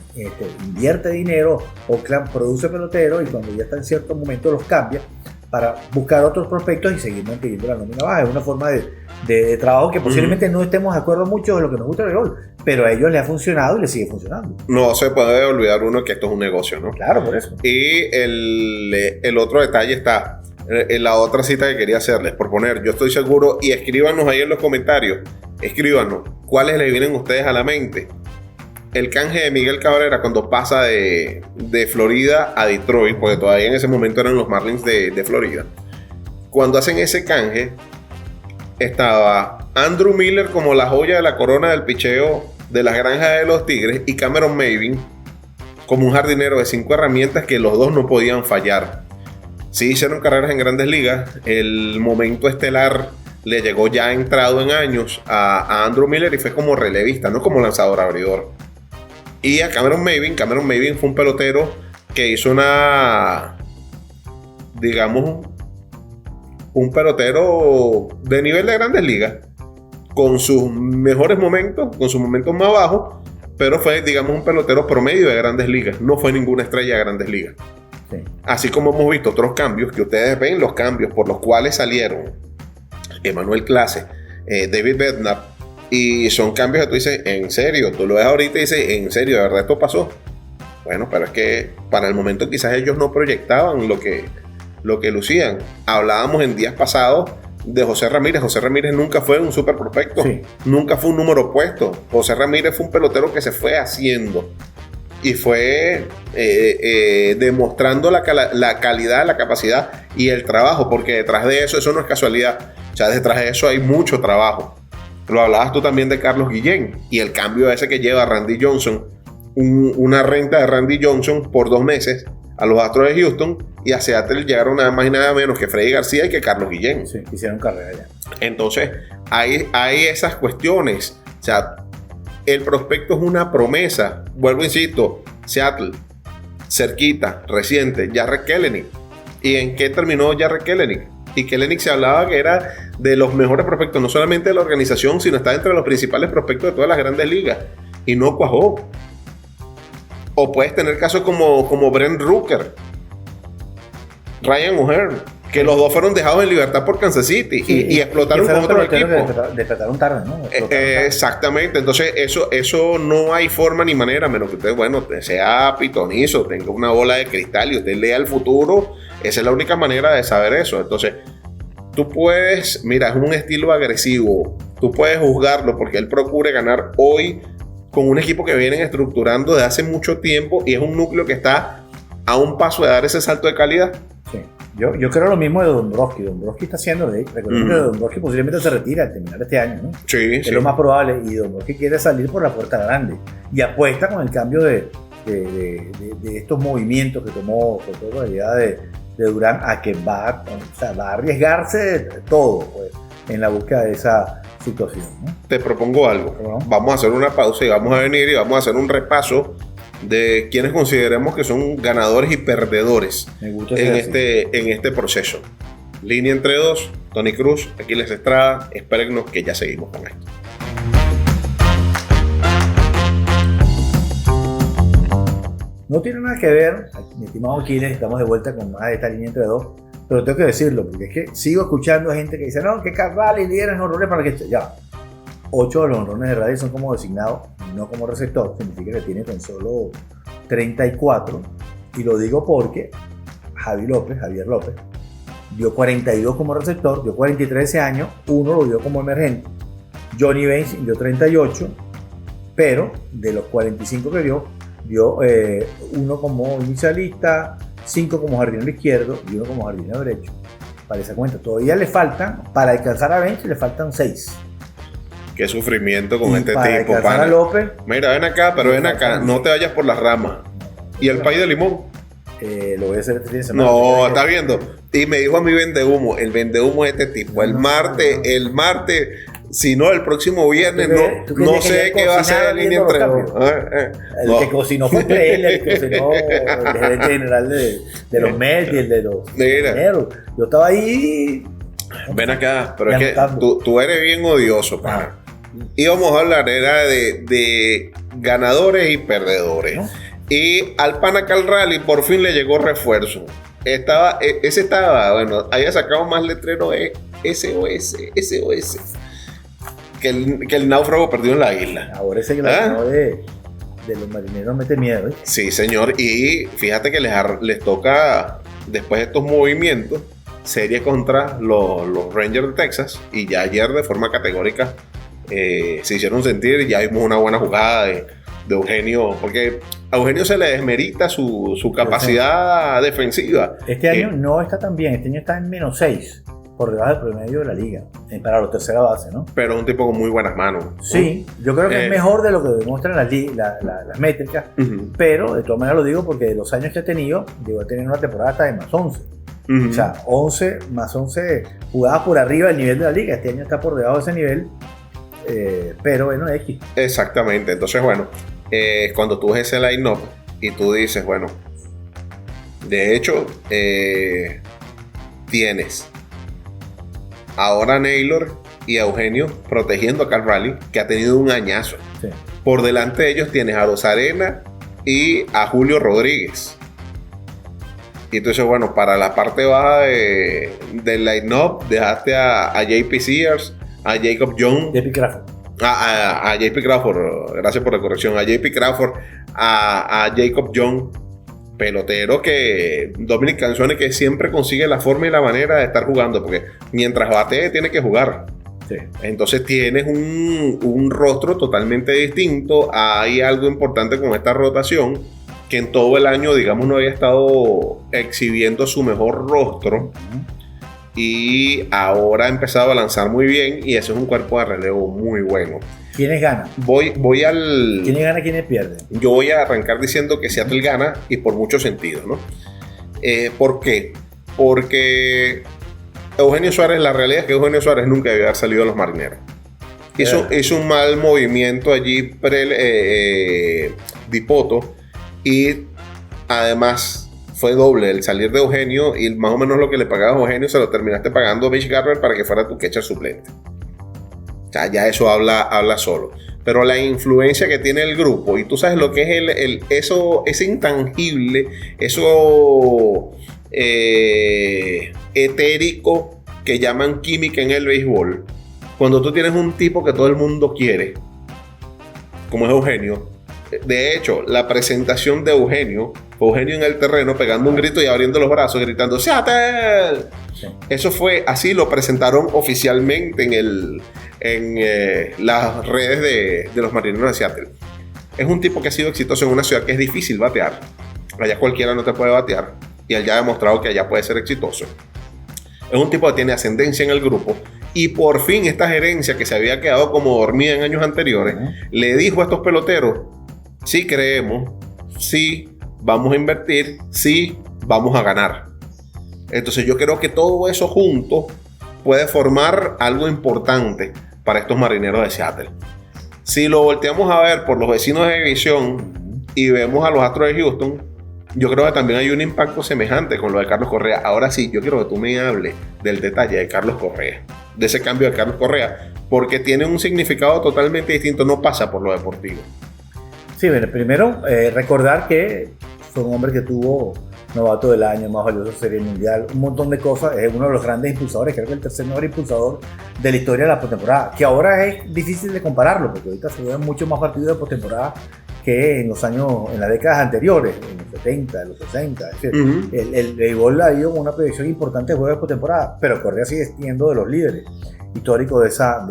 invierte dinero, Oakland produce peloteros y cuando ya está en cierto momento los cambia para buscar otros prospectos y seguir manteniendo la nómina baja. Es una forma de trabajo que posiblemente no estemos de acuerdo mucho de lo que nos gusta el béisbol, pero a ellos les ha funcionado y les sigue funcionando. No se puede olvidar uno que esto es un negocio, ¿no? Claro, por eso. Y el otro detalle está, la otra cita que quería hacerles, proponer, yo estoy seguro, y escríbanos ahí en los comentarios, escríbanos, ¿cuáles les vienen ustedes a la mente? El canje de Miguel Cabrera cuando pasa de Florida a Detroit, porque todavía en ese momento eran los Marlins de Florida. Cuando hacen ese canje, estaba Andrew Miller como la joya de la corona del picheo de las granjas de los Tigres y Cameron Maybin como un jardinero de 5 herramientas que los dos no podían fallar. Sí hicieron carreras en grandes ligas, el momento estelar le llegó ya entrado en años a Andrew Miller y fue como relevista, no como lanzador abridor. Y a Cameron Maybin fue un pelotero que hizo un pelotero de nivel de grandes ligas, con sus mejores momentos, con sus momentos más bajos, pero fue, un pelotero promedio de grandes ligas, no fue ninguna estrella de grandes ligas. Sí. Así como hemos visto otros cambios, que ustedes ven los cambios por los cuales salieron Emmanuel Clase, David Bednar, y son cambios que tú dices, en serio, tú lo ves ahorita y dices, en serio, de verdad esto pasó. Bueno, pero es que para el momento quizás ellos no proyectaban lo que lucían. Hablábamos en días pasados de José Ramírez. José Ramírez nunca fue un super prospecto, sí. Nunca fue un número opuesto. José Ramírez fue un pelotero que se fue haciendo y fue demostrando la calidad, la capacidad y el trabajo, porque detrás de eso no es casualidad. O sea, detrás de eso hay mucho trabajo. Lo hablabas tú también de Carlos Guillén y el cambio ese que lleva Randy Johnson, una renta de Randy Johnson por 2 meses a los Astros de Houston, y a Seattle llegaron nada más y nada menos que Freddy García y que Carlos Guillén. Sí, hicieron carrera ya. Entonces, hay esas cuestiones. O sea, el prospecto es una promesa. Vuelvo, insisto, Seattle, cerquita, reciente, Jarred Kelenic. ¿Y en qué terminó Jarred Kelenic? Y Kelenic se hablaba que era de los mejores prospectos, no solamente de la organización, sino está entre los principales prospectos de todas las grandes ligas. Y no cuajó. O puedes tener casos como Brent Rooker, Ryan O'Hearn, que los dos fueron dejados en libertad por Kansas City, sí, y explotaron con otro equipo. Despertaron tarde, ¿no? Exactamente. Entonces eso no hay forma ni manera, menos que usted, sea pitonizo, tenga una bola de cristal y usted lea el futuro. Esa es la única manera de saber eso. Entonces, tú puedes, mira, es un estilo agresivo. Tú puedes juzgarlo porque él procure ganar hoy con un equipo que vienen estructurando desde hace mucho tiempo y es un núcleo que está a un paso de dar ese salto de calidad. Sí. Yo creo lo mismo de Dombrowski. Dombrowski está haciendo, recordemos que Dombrowski posiblemente se retira al terminar este año, ¿no? Sí, es lo más probable, y Dombrowski quiere salir por la puerta grande y apuesta con el cambio de estos movimientos que tomó con toda la idea de Durán, a que va a arriesgarse todo, pues, en la búsqueda de esa situación, ¿no? Te propongo algo. ¿No? Vamos a hacer una pausa y vamos a venir y vamos a hacer un repaso de quienes consideremos que son ganadores y perdedores en este proceso. Línea entre dos, Tony Cruz, Aquiles Estrada, espérennos que ya seguimos con esto. No tiene nada que ver, mi estimado Aquiles, estamos de vuelta con más de esta línea entre dos, pero tengo que decirlo, porque es que sigo escuchando a gente que dice, no, que Carvalho lidera en honrones para que... Ya, 8 de los honrones de Raleigh son como designados, no como receptor, significa que tiene tan solo 34, y lo digo porque Javier López, dio 42 como receptor, dio 43 ese año, uno lo dio como emergente, Johnny Baines dio 38, pero de los 45 que dio uno como inicialista, 5 como jardinero izquierdo y uno como jardinero derecho. Para esa cuenta, todavía le faltan, para alcanzar a Baines le faltan 6. Qué sufrimiento con este para tipo, pana. A López, mira, ven acá, no te vayas por las ramas. ¿Y el pay de limón? Lo voy a hacer este fin de semana. No, está viendo. Y me dijo a mí vendehumo, el vendehumo es este tipo. El martes, si no, el próximo viernes, no sé qué va a ser en línea entre dos. El que cocinó fue él, el que cocinó el gerente general de los Mets y el de los mineros. Yo estaba ahí. Ven acá, pero es que tú eres bien odioso, pana. Íbamos a hablar, era de ganadores y perdedores. ¿No? Y al pana Carvalho por fin le llegó refuerzo. Ese estaba, había sacado más letreros de SOS. Que el náufrago perdió en la isla. Ahora ese que de los marineros mete miedo, ¿eh? Sí, señor. Y fíjate que les toca, después de estos movimientos, serie contra los Rangers de Texas, y ya ayer de forma categórica se hicieron sentir. Ya vimos una buena jugada de Eugenio, porque a Eugenio se le desmerita su capacidad defensiva. Este año no está tan bien, este año está en -6, por debajo del promedio de la liga, para los tercera base, ¿no? Pero es un tipo con muy buenas manos. Sí, yo creo que es mejor de lo que demuestran las métricas, pero de todas maneras lo digo porque de los años que ha tenido, llegó a tener una temporada hasta de +11. O sea, 11 más 11 jugadas por arriba del nivel de la liga. Este año está por debajo de ese nivel, pero bueno, X. Exactamente, entonces bueno, cuando tú ves ese line-up y tú dices, bueno, de hecho, tienes ahora a Naylor y a Eugenio protegiendo a Cal Raleigh, que ha tenido un añazo. Sí. Por delante de ellos tienes a Rosarena y a Julio Rodríguez. Y entonces, bueno, para la parte baja del line-up dejaste a JP Sears, a Jacob Young, JP Crawford. A JP Crawford, gracias por la corrección, a JP Crawford, a Jacob Young, pelotero que Dominic Canzone, que siempre consigue la forma y la manera de estar jugando, porque mientras bate tiene que jugar. Sí. Entonces tienes un rostro totalmente distinto. Hay algo importante con esta rotación, que en todo el año, digamos, no había estado exhibiendo su mejor rostro, y ahora ha empezado a lanzar muy bien, y eso es un cuerpo de relevo muy bueno. ¿Quiénes ganan? Voy al... ¿Quiénes ganan, quiénes pierden? Yo voy a arrancar diciendo que Seattle gana, y por muchos sentidos, ¿no? ¿Por qué? Porque Eugenio Suárez, la realidad es que Eugenio Suárez nunca debe haber salido a los Marineros. Hizo un mal movimiento allí Dipoto, y además fue doble el salir de Eugenio, y más o menos lo que le pagabas a Eugenio se lo terminaste pagando a Mitch Garver para que fuera tu catcher suplente. O sea, ya eso habla solo. Pero la influencia que tiene el grupo, y tú sabes lo que es ese intangible, eso etérico que llaman química en el béisbol. Cuando tú tienes un tipo que todo el mundo quiere, como es Eugenio. De hecho, la presentación de Eugenio en el terreno pegando un grito y abriendo los brazos, gritando ¡Seattle! Sí. Eso fue así, lo presentaron oficialmente en las redes de los Marineros de Seattle. Es un tipo que ha sido exitoso en una ciudad que es difícil batear. Allá cualquiera no te puede batear, y él ya ha demostrado que allá puede ser exitoso. Es un tipo que tiene ascendencia en el grupo, y por fin esta gerencia, que se había quedado como dormida en años anteriores, le dijo a estos peloteros: sí creemos, sí vamos a invertir, sí vamos a ganar. Entonces yo creo que todo eso junto puede formar algo importante para estos Marineros de Seattle. Si lo volteamos a ver por los vecinos de división y vemos a los Astros de Houston, yo creo que también hay un impacto semejante con lo de Carlos Correa. Ahora sí, yo quiero que tú me hables del detalle de Carlos Correa, de ese cambio de Carlos Correa, porque tiene un significado totalmente distinto, no pasa por lo deportivo. Sí, bueno, primero recordar que fue un hombre que tuvo novato del año, más valioso serie mundial, un montón de cosas. Es uno de los grandes impulsadores, creo que el tercer mejor impulsador de la historia de la postemporada, que ahora es difícil de compararlo, porque ahorita se juegan mucho más partidos de postemporada que en los años, en las décadas anteriores, en los 70, en los 60. Es decir, el béisbol ha ido con una proyección importante de juegos de postemporada, pero Correa sigue siendo de los líderes históricos de esa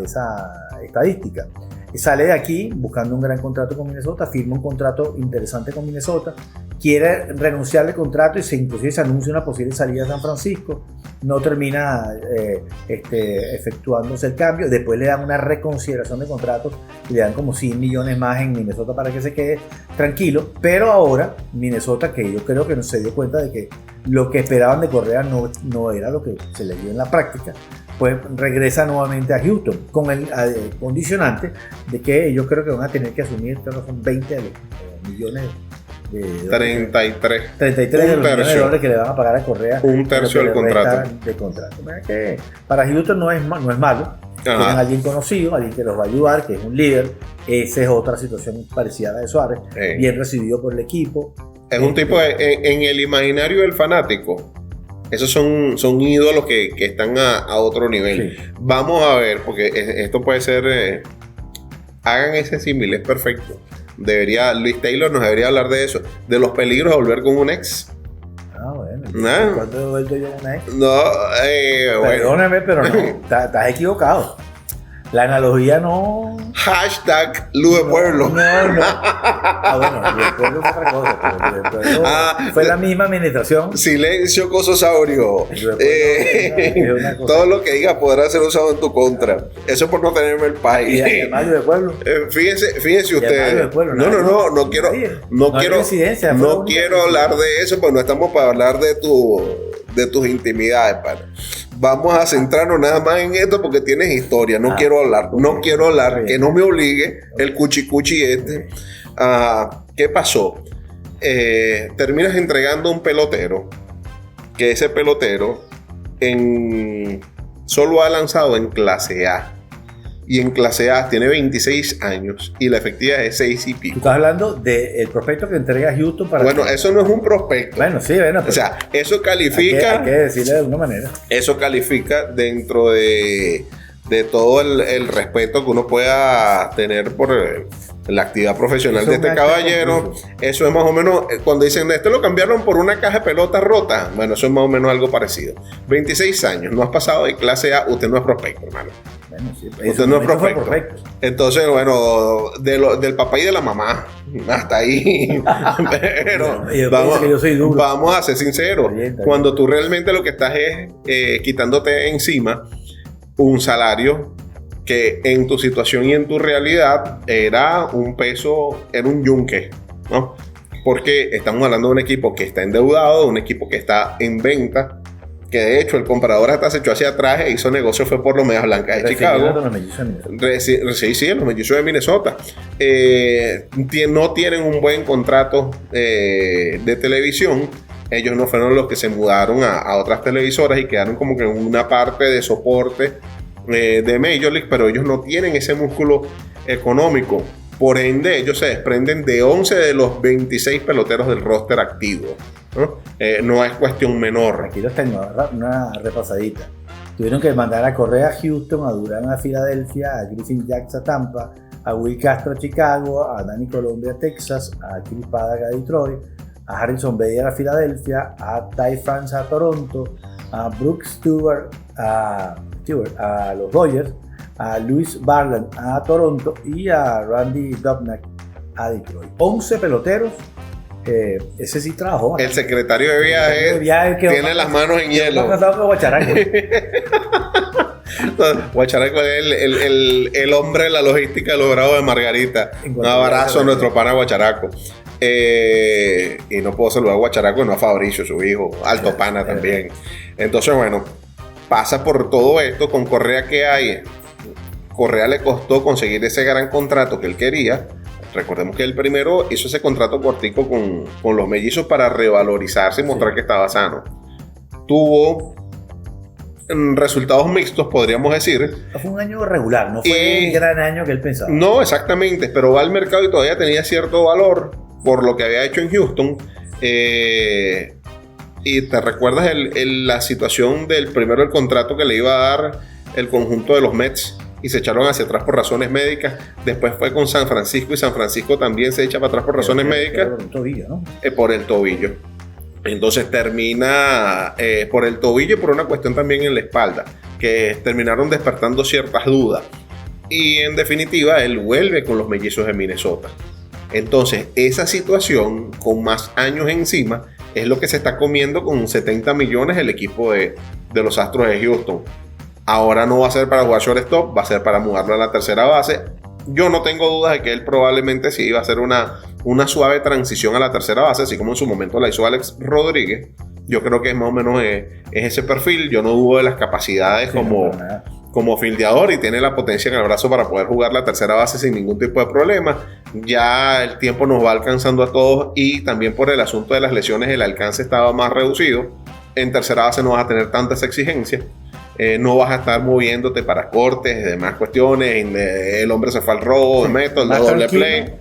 estadística. Sale de aquí buscando un gran contrato con Minnesota, firma un contrato interesante con Minnesota, quiere renunciar al contrato, y inclusive se anuncia una posible salida a San Francisco. No termina efectuándose el cambio. Después le dan una reconsideración de contratos y le dan como 100 millones más en Minnesota para que se quede tranquilo. Pero ahora Minnesota, que yo creo que no se dio cuenta de que lo que esperaban de Correa no era lo que se le dio en la práctica, pues regresa nuevamente a Houston con el condicionante de que ellos creo que van a tener que asumir, son 20 millones de 33 de millones de dólares que le van a pagar a Correa, un tercio del contrato. Que para Houston no es malo. Tienen a alguien conocido, alguien que los va a ayudar, que es un líder. Esa es otra situación parecida a la de Suárez, bien recibido por el equipo. Es un tipo en el imaginario del fanático. Esos son ídolos que están a otro nivel. Sí. Vamos a ver, porque esto puede ser... hagan ese símil, es perfecto. Luis Taylor nos debería hablar de eso, de los peligros de volver con un ex. Bueno, ¿No? ¿Cuándo he vuelto yo una ex? No, bueno. Perdóname, pero no, estás equivocado. La analogía no... Hashtag Luz de Pueblo. No. Bueno, Luz de Pueblo es otra cosa, pero Luz de Pueblo fue la misma administración. Silencio, cososaurio. Todo lo que digas podrá ser usado en tu contra. Eso por no tenerme el país. Y además Luz de Pueblo. Fíjense ustedes. No quiero hablar de eso, pues no estamos para hablar de tus intimidades, pana. Vamos a centrarnos nada más en esto porque tienes historia. No quiero hablar, que no me obligue el cuchicuchi este. ¿Qué pasó? Terminas entregando un pelotero, que ese pelotero solo ha lanzado en clase A. Y en clase A tiene 26 años y la efectividad es 6 y pico. Tú estás hablando del prospecto que entrega Houston para... Bueno, eso no es un prospecto. Bueno, sí, bueno. O sea, eso califica... Hay que decirle de alguna manera. Eso califica dentro de todo el respeto que uno pueda tener por la actividad profesional de este caballero. Eso es más o menos, cuando dicen, lo cambiaron por una caja de pelota rota. Bueno, eso es más o menos algo parecido. 26 años, no has pasado de clase A, usted no es prospecto, hermano. Bueno, sí, usted no es prospecto. Entonces, bueno, del papá y de la mamá, hasta ahí. Pero vamos a ser sinceros. Cuando tú realmente lo que estás es quitándote encima un salario que en tu situación y en tu realidad era un peso, era un yunque, ¿no? Porque estamos hablando de un equipo que está endeudado, de un equipo que está en venta, que de hecho el comprador hasta se echó hacia atrás e hizo negocio, fue por los Medias Blancas de Chicago. Los mellizos de Minnesota. No tienen un buen contrato de televisión. Ellos no fueron los que se mudaron a otras televisoras y quedaron como que en una parte de soporte de Major League, pero ellos no tienen ese músculo económico. Por ende, ellos se desprenden de 11 de los 26 peloteros del roster activo. No es cuestión menor. Aquí los tengo, una repasadita. Tuvieron que mandar a Correa a Houston, a Durán a Filadelfia, a Griffin Jax a Tampa, a Will Castro a Chicago, a Danny Colombia a Texas, a Chris Paddock a Detroit, a Harrison Bader a Filadelfia, a Ty France a Toronto, a Brooks Stewart a los Dodgers, a Luis Barland a Toronto y a Randy Dobnak a Detroit. 11 peloteros. Ese sí trabajó. El secretario de viajes tiene las manos en hielo. Guacharaco es el hombre de la logística de los Bravos de Margarita. Un abrazo a nuestro pana Guacharaco. Y no puedo saludar a Guacharaco, no a Fabricio, su hijo, alto pana también. Entonces, bueno, pasa por todo esto con Correa. Que hay? Correa le costó conseguir ese gran contrato que él quería. Recordemos que él primero hizo ese contrato cortico con los mellizos para revalorizarse y mostrar que estaba sano. Tuvo resultados mixtos, podríamos decir. Fue un año regular, no fue el gran año que él pensaba. No, exactamente, pero va al mercado y todavía tenía cierto valor por lo que había hecho en Houston. Y te recuerdas la situación del primero del contrato que le iba a dar el conjunto de los Mets y se echaron hacia atrás por razones médicas. Después fue con San Francisco y San Francisco también se echa para atrás por razones médicas. Por el tobillo, ¿no? Por el tobillo. Entonces termina por el tobillo y por una cuestión también en la espalda, que terminaron despertando ciertas dudas. Y en definitiva, él vuelve con los mellizos de Minnesota. Entonces, esa situación, con más años encima, es lo que se está comiendo con 70 millones el equipo de los Astros de Houston. Ahora no va a ser para jugar shortstop, va a ser para mudarlo a la tercera base. Yo no tengo dudas de que él probablemente sí va a hacer una suave transición a la tercera base, así como en su momento la hizo Alex Rodríguez. Yo creo que es más o menos es ese perfil. Yo no dudo de las capacidades como fildeador y tiene la potencia en el brazo para poder jugar la tercera base sin ningún tipo de problema. Ya el tiempo nos va alcanzando a todos y también por el asunto de las lesiones el alcance estaba más reducido. En tercera base no vas a tener tantas exigencias. No vas a estar moviéndote para cortes, demás cuestiones. El hombre se fue al robo, el doble play,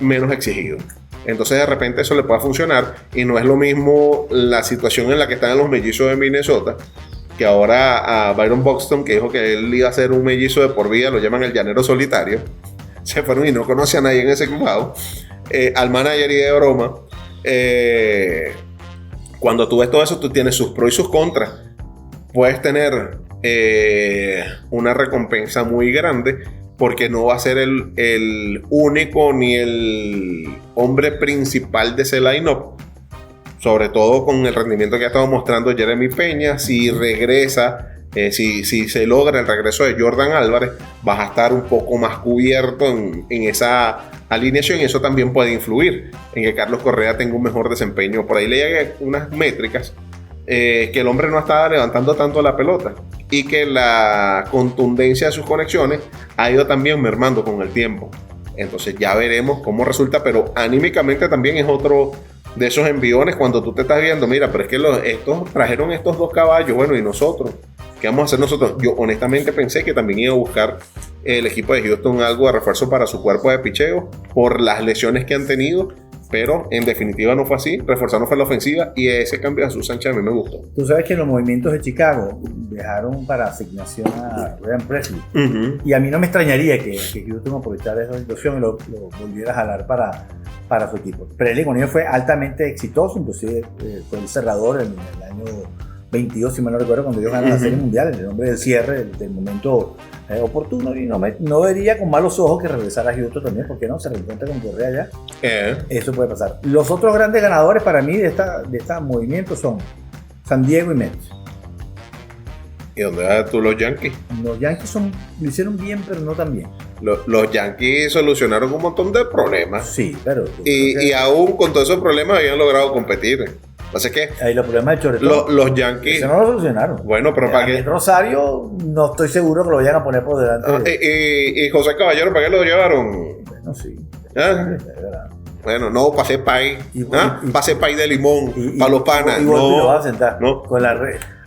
menos exigido. Entonces de repente eso le puede funcionar y no es lo mismo la situación en la que están los mellizos de Minnesota, que ahora a Byron Buxton, que dijo que él iba a ser un mellizo de por vida, lo llaman el llanero solitario, se fueron y no conoce a nadie en ese clubado, al manager y de broma, cuando tú ves todo eso, tú tienes sus pros y sus contras. Puedes tener una recompensa muy grande porque no va a ser el único ni el hombre principal de ese line-up. Sobre todo con el rendimiento que ha estado mostrando Jeremy Peña. Si regresa, si se logra el regreso de Jordan Álvarez, vas a estar un poco más cubierto en esa alineación, y eso también puede influir en que Carlos Correa tenga un mejor desempeño. Por ahí leía unas métricas que el hombre no estaba levantando tanto la pelota y que la contundencia de sus conexiones ha ido también mermando con el tiempo. Entonces ya veremos cómo resulta, pero anímicamente también es otro de esos enviones cuando tú te estás viendo, mira, pero es que estos trajeron estos 2 caballos, bueno, y nosotros, ¿qué vamos a hacer nosotros? Yo honestamente pensé que también iba a buscar el equipo de Houston algo de refuerzo para su cuerpo de picheo por las lesiones que han tenido, pero en definitiva no fue así. Reforzaron fue la ofensiva, y ese cambio de Jesús Sánchez a mí me gustó. Tú sabes que los movimientos de Chicago dejaron para asignación a Ryan Presley, y a mí no me extrañaría que Houston aprovechara esa situación y lo volviera a jalar para su equipo. Presley con ellos fue altamente exitoso, inclusive fue el cerrador en el año 22, si mal no recuerdo, cuando ellos ganan la Serie Mundial, en el nombre del cierre, del momento oportuno, y no vería con malos ojos que regresara a Houston también, porque no, se reencuentra con Correa ya. Eso puede pasar. Los otros grandes ganadores para mí de esta movimiento son San Diego y Mets. ¿Y dónde vas tú los Yankees? Los Yankees lo hicieron bien, pero no tan bien. Los Yankees solucionaron un montón de problemas. Sí, pero... Y aún con todos esos problemas habían logrado competir. Así que ahí los problemas del Choretón, los Yankees... Eso no lo solucionaron. Bueno, pero ¿para qué? Rosario no estoy seguro que lo vayan a poner por delante. Y José Caballero, ¿para qué lo llevaron? Bueno, sí. Bueno, no, pasé país. Pasé país de limón para los panas. Y lo va a sentar. No. Con la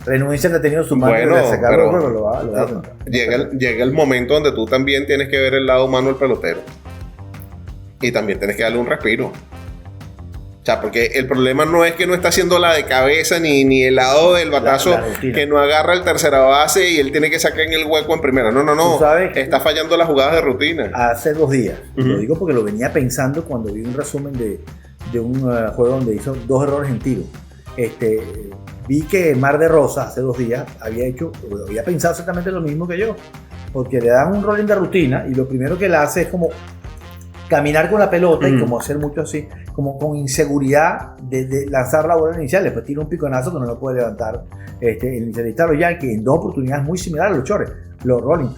renuncia que ha tenido su mano, bueno, pero lo va a sentar. Llega el momento donde tú también tienes que ver el lado humano del pelotero. Y también tienes que darle un respiro. O sea, porque el problema no es que no está haciendo la de cabeza ni el lado del batazo que no agarra el tercera base y él tiene que sacar en el hueco en primera. No. Está fallando las jugadas de rutina. Hace 2 días, lo digo porque lo venía pensando cuando vi un resumen de un juego donde hizo 2 errores en tiro. Vi que Mar de Rosa hace 2 días había pensado exactamente lo mismo que yo, porque le dan un rolling de rutina y lo primero que él hace es como caminar con la pelota y como hacer mucho así, como con inseguridad de lanzar la bola inicial. Después tira un piconazo que no lo puede levantar el inicialista de los Yankees en 2 oportunidades muy similares a los chores. Los rolling,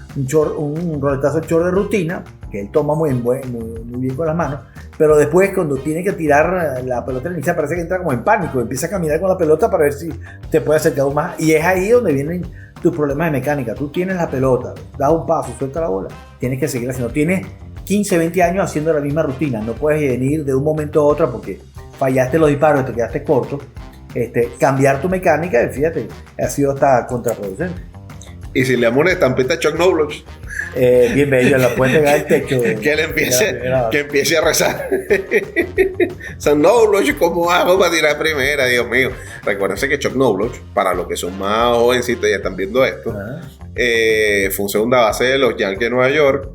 un roletazo de short de rutina que él toma muy bien con las manos, pero después cuando tiene que tirar la pelota inicial parece que entra como en pánico, empieza a caminar con la pelota para ver si te puede acercar aún más, y es ahí donde vienen tus problemas de mecánica. Tú tienes la pelota, das un paso, suelta la bola, tienes que seguir haciendo. Tienes 15, 20 años haciendo la misma rutina, no puedes venir de un momento a otro porque fallaste los disparos y te quedaste corto. Cambiar tu mecánica, fíjate, ha sido hasta contraproducente. Y si le damos una estampita a Chuck Knobloch, bien bello, la puede pegar al techo. Que empiece a rezar. San Knobloch, ¿cómo hago para tirar primera? Dios mío. Recuérdense que Chuck Knobloch, para los que son más jovencitos y ya están viendo esto, fue un segunda base de los Yankees de Nueva York,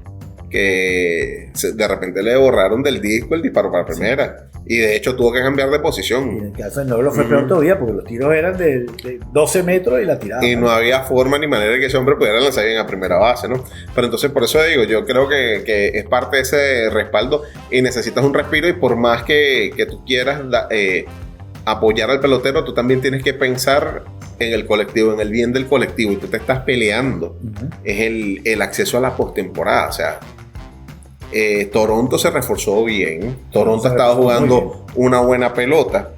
que de repente le borraron del disco el disparo para primera. Y de hecho tuvo que cambiar de posición. Y en el caso de Knobloch fue peor todavía, porque los tiros eran de 12 metros y la tiraba. Y no había forma ni manera de que ese hombre pudiera lanzar bien a primera base, ¿no? Pero entonces por eso digo, yo creo que es parte de ese respaldo y necesitas un respiro, y por más que tú quieras apoyar al pelotero, tú también tienes que pensar en el colectivo, en el bien del colectivo, y tú te estás peleando. Es el acceso a la postemporada, o sea... Toronto se reforzó bien. Toronto ha estado jugando una buena pelota.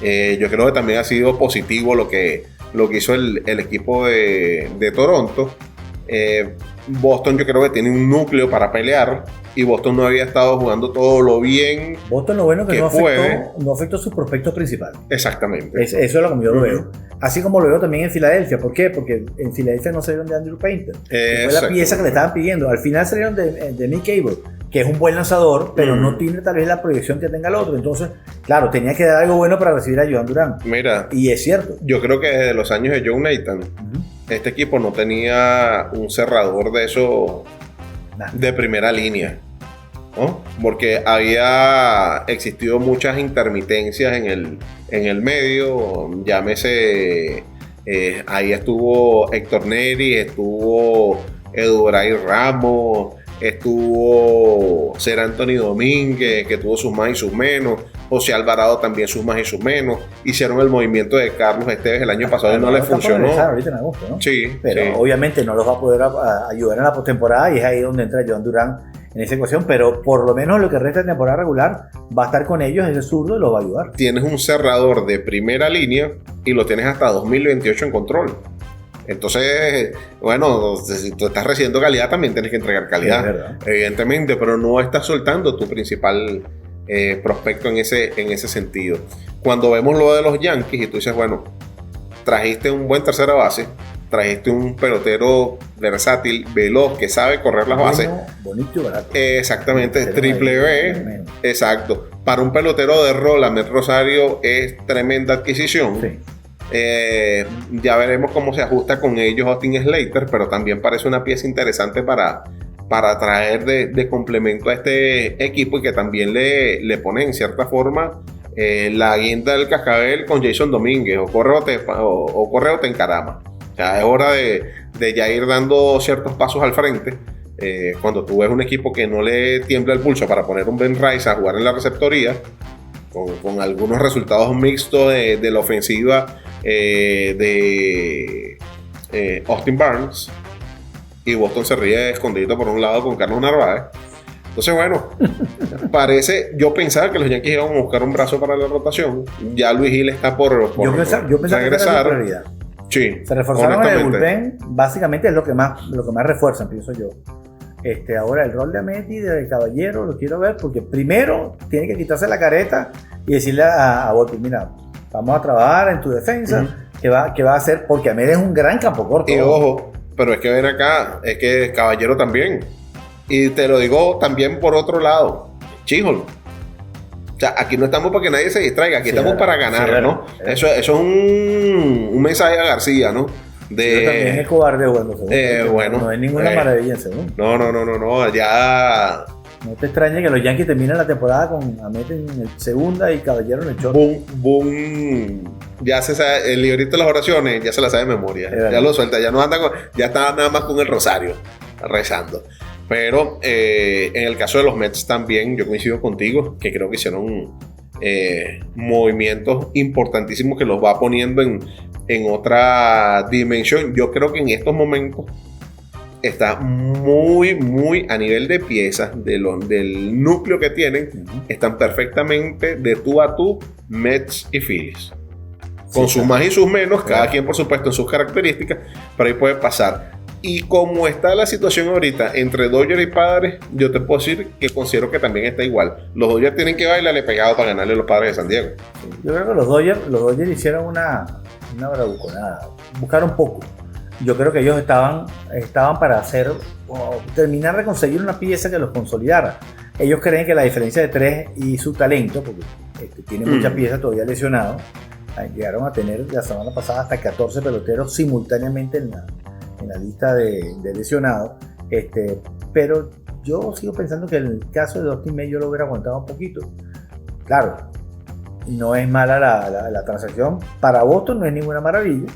Yo creo que también ha sido positivo lo que hizo el equipo de Toronto. Boston yo creo que tiene un núcleo para pelear, y Boston no había estado jugando todo lo bien. Boston, lo bueno que no afectó sus prospectos principales. Exactamente. Eso es lo que yo lo veo. Así como lo veo también en Filadelfia. ¿Por qué? Porque en Filadelfia no salieron de Andrew Painter, que fue la pieza que le estaban pidiendo. Al final salieron de Mick Abel, que es un buen lanzador, pero no tiene tal vez la proyección que tenga el otro. Entonces, claro, tenía que dar algo bueno para recibir a Joan Durán. Mira, y es cierto. Yo creo que desde los años de Joe Nathan, este equipo no tenía un cerrador de eso de primera línea, ¿no? Porque había existido muchas intermitencias en en el medio, llámese, ahí estuvo Héctor Neri, estuvo Eduray Ramos, estuvo Ser Anthony Domínguez, que tuvo sus más y sus menos, José Alvarado también sus más y sus menos, hicieron el movimiento de Carlos Esteves el año pasado y no le funcionó. Ahorita en agosto, ¿no? Sí, pero sí. obviamente no los va a poder ayudar en la postemporada y es ahí donde entra Joan Durán en esa ecuación, pero por lo menos lo que resta de temporada regular va a estar con ellos, ese zurdo los va a ayudar. Tienes un cerrador de primera línea y lo tienes hasta 2028 en control. Entonces, bueno, si tú estás recibiendo calidad, también tienes que entregar calidad, evidentemente, pero no estás soltando tu principal prospecto en ese sentido. Cuando vemos lo de los Yankees y tú dices, bueno, trajiste un buen tercera base, trajiste un pelotero versátil, veloz, que sabe correr las bases. Bonito y barato. Exactamente, triple B. Exacto. Para un pelotero de rol, Amed Rosario es tremenda adquisición. Sí. Ya veremos cómo se ajusta con ellos Austin Slater, pero también parece una pieza interesante para traer de complemento a este equipo y que también le pone en cierta forma la guinda del cascabel con Jason Domínguez o Correo te encarama. Ya es hora de ya ir dando ciertos pasos al frente. Cuando tú ves un equipo que no le tiembla el pulso para poner un Ben Rice a jugar en la receptoría, con algunos resultados mixtos de la ofensiva de Austin Barnes, y Boston se ríe escondido por un lado con Carlos Narváez. Entonces, bueno, yo pensaba que los Yankees iban a buscar un brazo para la rotación. Ya Luis Gil está por yo pensaba regresar. Que era la prioridad. Sí, se reforzaron en el bullpen, básicamente es lo que más refuerzan, pienso yo. Ahora el rol de Ameti y de Caballero lo quiero ver, porque primero tiene que quitarse la careta y decirle a Volpi, mira, vamos a trabajar en tu defensa, que va a hacer, porque Ameti es un gran campo corto. Y ojo, pero es que ven acá, es que Caballero también. Y te lo digo también por otro lado, Chihol. O sea, aquí no estamos para que nadie se distraiga, aquí estamos para ganar, ¿no? Eso es un mensaje a García, ¿no? También es cobarde, bueno. No es ninguna maravilla en segundo. No, ya... No te extrañe que los Yankees terminen la temporada con Ameti en el segunda y Caballero en el short. Boom. Ya se sabe, el librito de las oraciones ya se la sabe de memoria. Ya lo suelta, ya no anda ya está nada más con el rosario rezando. Pero en el caso de los Mets también, yo coincido contigo, que creo que hicieron movimientos importantísimos que los va poniendo en otra dimensión. Yo creo que en estos momentos está muy a nivel de piezas del núcleo que tienen, están perfectamente de tú a tú Mets y Phillies. Con sus más y sus menos, cada quien por supuesto en sus características, pero ahí puede pasar. Y como está la situación ahorita entre Dodgers y Padres, yo te puedo decir que considero que también está igual. Los Dodgers tienen que bailarle pegado para ganarle a los Padres de San Diego. Yo creo que los Dodgers hicieron una bravuconada, buscaron poco. Yo creo que ellos estaban para terminar de conseguir una pieza que los consolidara. Ellos creen que la diferencia de 3 y su talento, porque tiene muchas piezas todavía lesionados, llegaron a tener la semana pasada hasta 14 peloteros simultáneamente en la lista de lesionados, pero yo sigo pensando que en el caso de Dustin May yo lo hubiera aguantado un poquito. Claro, no es mala la transacción, para Boston no es ninguna maravilla,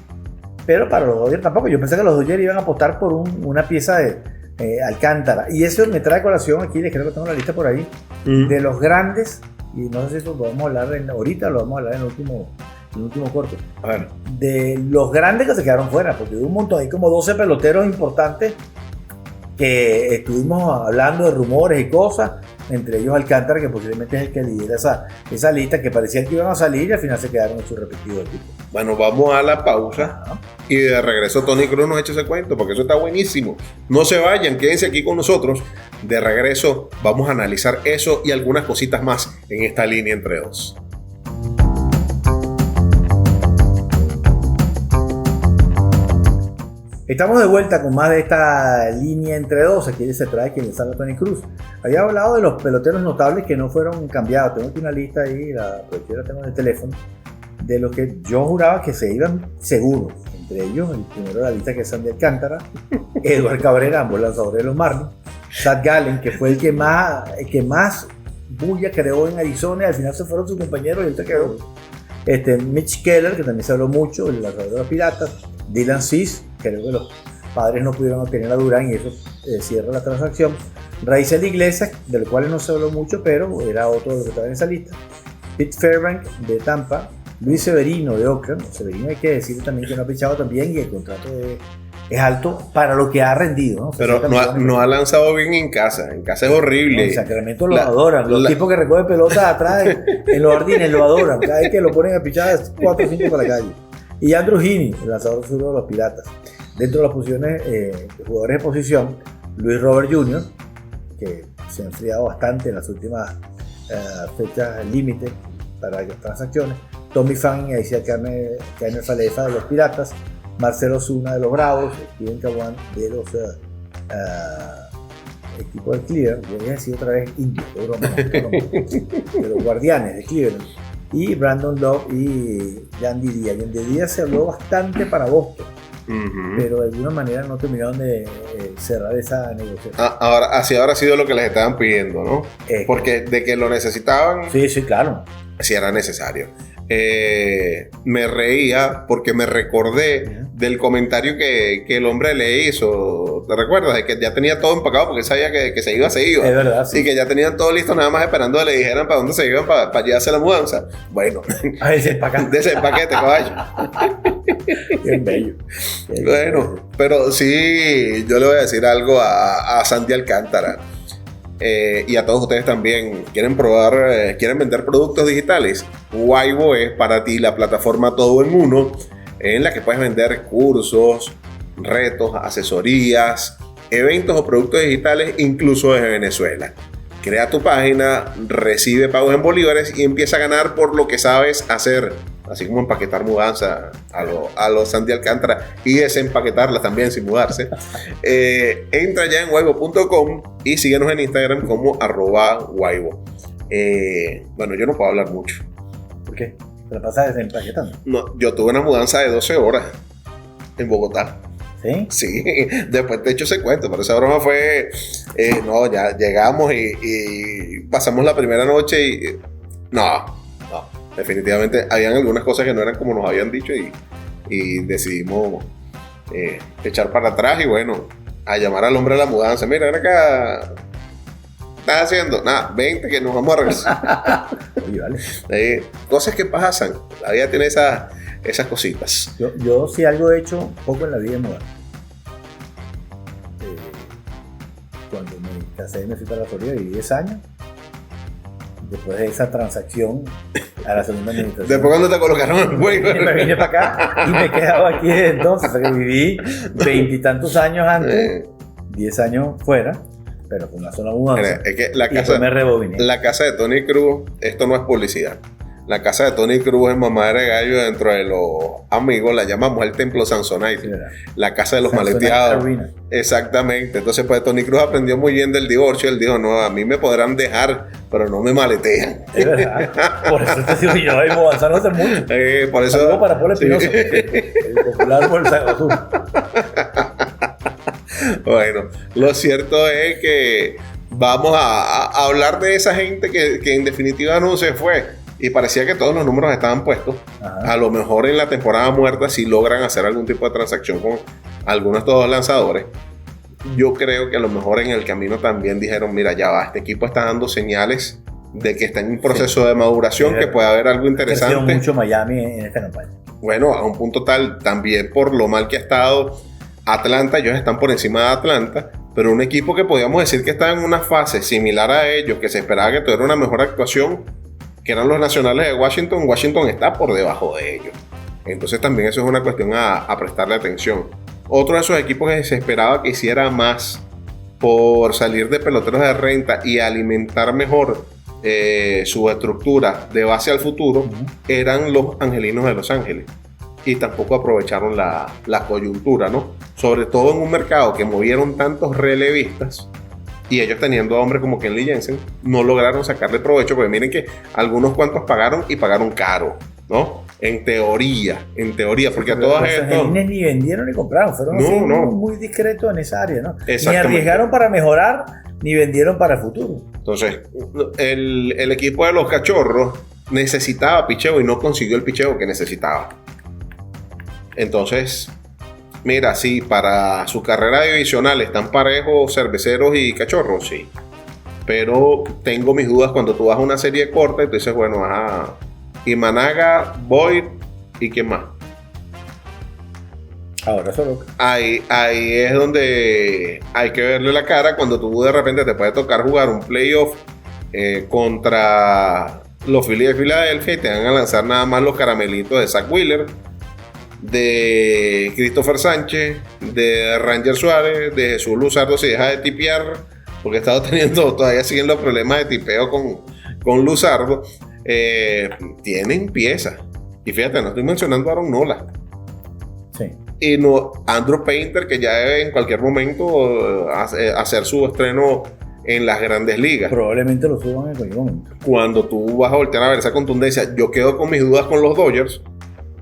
pero para los Dodgers tampoco. Yo pensé que los Dodgers iban a apostar por una pieza de Alcántara, y eso me trae colación aquí, les creo que tengo la lista por ahí, de los grandes, y no sé si eso lo vamos a hablar ahorita, lo vamos a hablar en el último corte. A ver, de los grandes que se quedaron fuera, porque hubo un montón, hay como 12 peloteros importantes que estuvimos hablando de rumores y cosas, entre ellos Alcántara, que posiblemente es el que lidera esa lista, que parecía que iban a salir y al final se quedaron en su respectivo equipo. Bueno, vamos a la pausa. Y de regreso Tony Cruz nos echa ese cuento, porque eso está buenísimo. No se vayan, quédense aquí con nosotros. De regreso vamos a analizar eso y algunas cositas más en esta línea entre dos. Estamos de vuelta con más de esta línea entre dos. Aquí se trae quien les habla, Tony Cruz. Había hablado de los peloteros notables que no fueron cambiados. Tengo aquí una lista ahí, la tengo en el teléfono, de los que yo juraba que se iban seguros. Entre ellos, el primero de la lista, que es Sandy Alcántara, Edward Cabrera, ambos lanzadores de los Marlins, Zach Gallen, que fue el que más bulla creó en Arizona, y al final se fueron sus compañeros y él se quedó. Mitch Keller, que también se habló mucho, el lanzador de los Piratas. Dylan Cease, creo que los Padres no pudieron obtener a Durán y eso cierra la transacción. Raíces Iglesias, de los cuales no se habló mucho, pero era otro de los que estaba en esa lista. Pete Fairbank de Tampa. Luis Severino de Oakland. Severino hay que decir también que no ha pichado también y el contrato es alto para lo que ha rendido, ¿no? Pero no ha lanzado bien en casa es horrible. No, en Sacramento lo adoran, los tipos que recogen pelotas atrás en los jardines lo adoran, cada vez que lo ponen a pichar 4 o 5 para la calle. Y Andrew Heaney, el lanzador sur de los Piratas. Dentro de las posiciones de jugadores de posición, Luis Robert Jr., que se ha enfriado bastante en las últimas fechas límite para las transacciones. Tommy Pham y Isaiah Kiner Falefa de los Piratas. Marcelo Zuna de los Bravos. Steven Caguán de los equipos de Cleveland. Yo voy a decir otra vez Indios, de broma, de los Guardianes de Cleveland. Y Brandon Love y Yandy Díaz. Yandy Díaz se habló bastante para Boston. Pero de alguna manera no terminaron de cerrar esa negociación. Ahora ha sido lo que les estaban pidiendo, ¿no? Porque de que lo necesitaban. Sí, claro. Sí era necesario. Me reía porque me recordé del comentario que el hombre le hizo. ¿Te recuerdas? De que ya tenía todo empacado porque sabía que se iba. Es verdad, sí. Y que ya tenían todo listo, nada más esperando que le dijeran para dónde se iban para llevarse la mudanza. Bueno, desempaquete, caballo. Bien bello. Bueno, pero sí, yo le voy a decir algo a Sandy Alcántara. Y a todos ustedes también quieren vender productos digitales. Waibo es para ti la plataforma todo en uno en la que puedes vender cursos, retos, asesorías, eventos o productos digitales incluso desde Venezuela. Crea tu página, recibe pagos en bolívares y empieza a ganar por lo que sabes hacer, así como empaquetar mudanza a los Sandy Alcántara y desempaquetarla también sin mudarse. Entra ya en waibo.com y síguenos en Instagram como @waibo. Bueno, yo no puedo hablar mucho. ¿Por qué? ¿Te la pasas desempaquetando? No, yo tuve una mudanza de 12 horas en Bogotá. ¿Sí? Sí, después te echo ese cuento, pero esa broma fue, no, ya llegamos y pasamos la primera noche y no, definitivamente habían algunas cosas que no eran como nos habían dicho y decidimos echar para atrás y bueno, a llamar al hombre de la mudanza. Mira, ven acá, ¿qué estás haciendo? Nada, 20 que nos vamos a regresar. Oye, vale. Cosas que pasan, la vida tiene esas cositas. Yo sí algo he hecho poco en la vida de mudar. Cuando me casé y me fui para la Florida, viví 10 años. Después de esa transacción a la segunda administración. Después cuando te colocaron el juego. Me vine para acá y me he quedado aquí desde entonces. O sea que viví 20 y tantos años antes, 10 años fuera, pero con una sola mudanza. Es que me rebobiné. La casa de Tony Cruz, esto no es publicidad. La casa de Tony Cruz en Mamadera de Gallo, dentro de los amigos, la llamamos el Templo Samsonite. Sí, la casa de los maleteados. Exactamente. Entonces, pues Tony Cruz aprendió muy bien del divorcio. Él dijo, no, a mí me podrán dejar, pero no me maletean. Es verdad. Por eso te digo yo, hay mudanza no hace mucho. Por eso. Saludo para Paul Espinosa, sí. El popular Bolsa de Basura. Bueno, lo cierto es que vamos a hablar de esa gente que en definitiva no se fue. Y parecía que todos los números estaban puestos. Ajá. A lo mejor en la temporada muerta si logran hacer algún tipo de transacción con algunos de estos dos lanzadores. Yo creo que a lo mejor en el camino también dijeron, mira, ya va, este equipo está dando señales de que está en un proceso de maduración, que puede haber algo interesante. Creció mucho Miami en esta campaña. Bueno, a un punto tal, también por lo mal que ha estado Atlanta, ellos están por encima de Atlanta, pero un equipo que podíamos decir que estaba en una fase similar a ellos, que se esperaba que tuviera una mejor actuación, que eran los Nacionales de Washington. Washington está por debajo de ellos. Entonces también eso es una cuestión a prestarle atención. Otro de esos equipos que se esperaba que hiciera más por salir de peloteros de renta y alimentar mejor su estructura de base al futuro, eran los Angelinos de Los Ángeles. Y tampoco aprovecharon la coyuntura, ¿no? Sobre todo en un mercado que movieron tantos relevistas. Y ellos teniendo hombres como Kenley Jensen, no lograron sacarle provecho, porque miren que algunos cuantos pagaron y pagaron caro, ¿no? En teoría, porque a todas estas... Ni vendieron ni compraron, fueron muy discretos en esa área, ¿no? Ni arriesgaron para mejorar, ni vendieron para el futuro. Entonces, el equipo de los Cachorros necesitaba picheo y no consiguió el picheo que necesitaba. Entonces, mira, sí, para su carrera divisional están parejos Cerveceros y Cachorros, sí. Pero tengo mis dudas cuando tú vas a una serie corta y tú dices, bueno, ajá, Imanaga, Boyd y ¿quién más? Ahora solo. Ahí es donde hay que verle la cara cuando tú de repente te puede tocar jugar un playoff contra los Phillies de Filadelfia y te van a lanzar nada más los caramelitos de Zach Wheeler, de Christopher Sánchez, de Ranger Suárez, de Jesús Luzardo si deja de tipear, porque he estado todavía siguen los problemas de tipeo con Luzardo. Tienen piezas. Y fíjate, no estoy mencionando a Aaron Nola. Sí. Y no, Andrew Painter, que ya debe en cualquier momento hacer su estreno en las grandes ligas. Probablemente lo suban en cualquier momento. Cuando tú vas a voltear a ver esa contundencia, yo quedo con mis dudas con los Dodgers,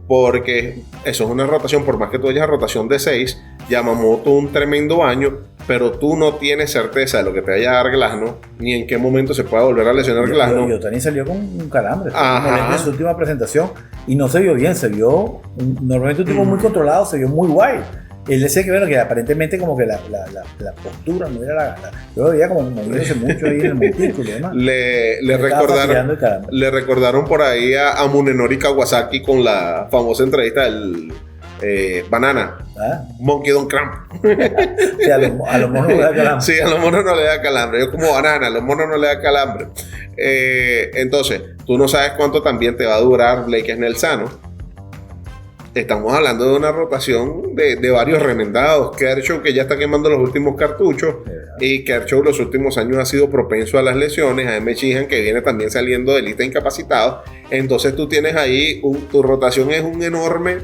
porque eso es una rotación, por más que tú hayas rotación de 6, Yamamoto un tremendo año, pero tú no tienes certeza de lo que te vaya a dar Glasnow, ni en qué momento se pueda volver a lesionar Glasnow. Yo también salió con un calambre en su última presentación y no se vio bien, se vio normalmente un tipo muy controlado, se vio muy guay. Él decía que bueno, que aparentemente como que la postura no era yo lo veía como moviéndose mucho ahí en el montículo y demás. Le recordaron por ahí a Munenori Kawasaki con la famosa entrevista del Banana. Monkey Don't Cramp. Sí, a los monos no le da calambre. Sí, a los monos no le da calambre. Yo como Banana, a los monos no le da calambre. Entonces, tú no sabes cuánto también te va a durar Blake Snell. Estamos hablando de una rotación de varios remendados. Kershaw, que ya está quemando los últimos cartuchos, y Kershaw los últimos años ha sido propenso a las lesiones. A M. Sheehan, que viene también saliendo de lista incapacitado. Entonces tú tienes ahí, tu rotación es un enorme,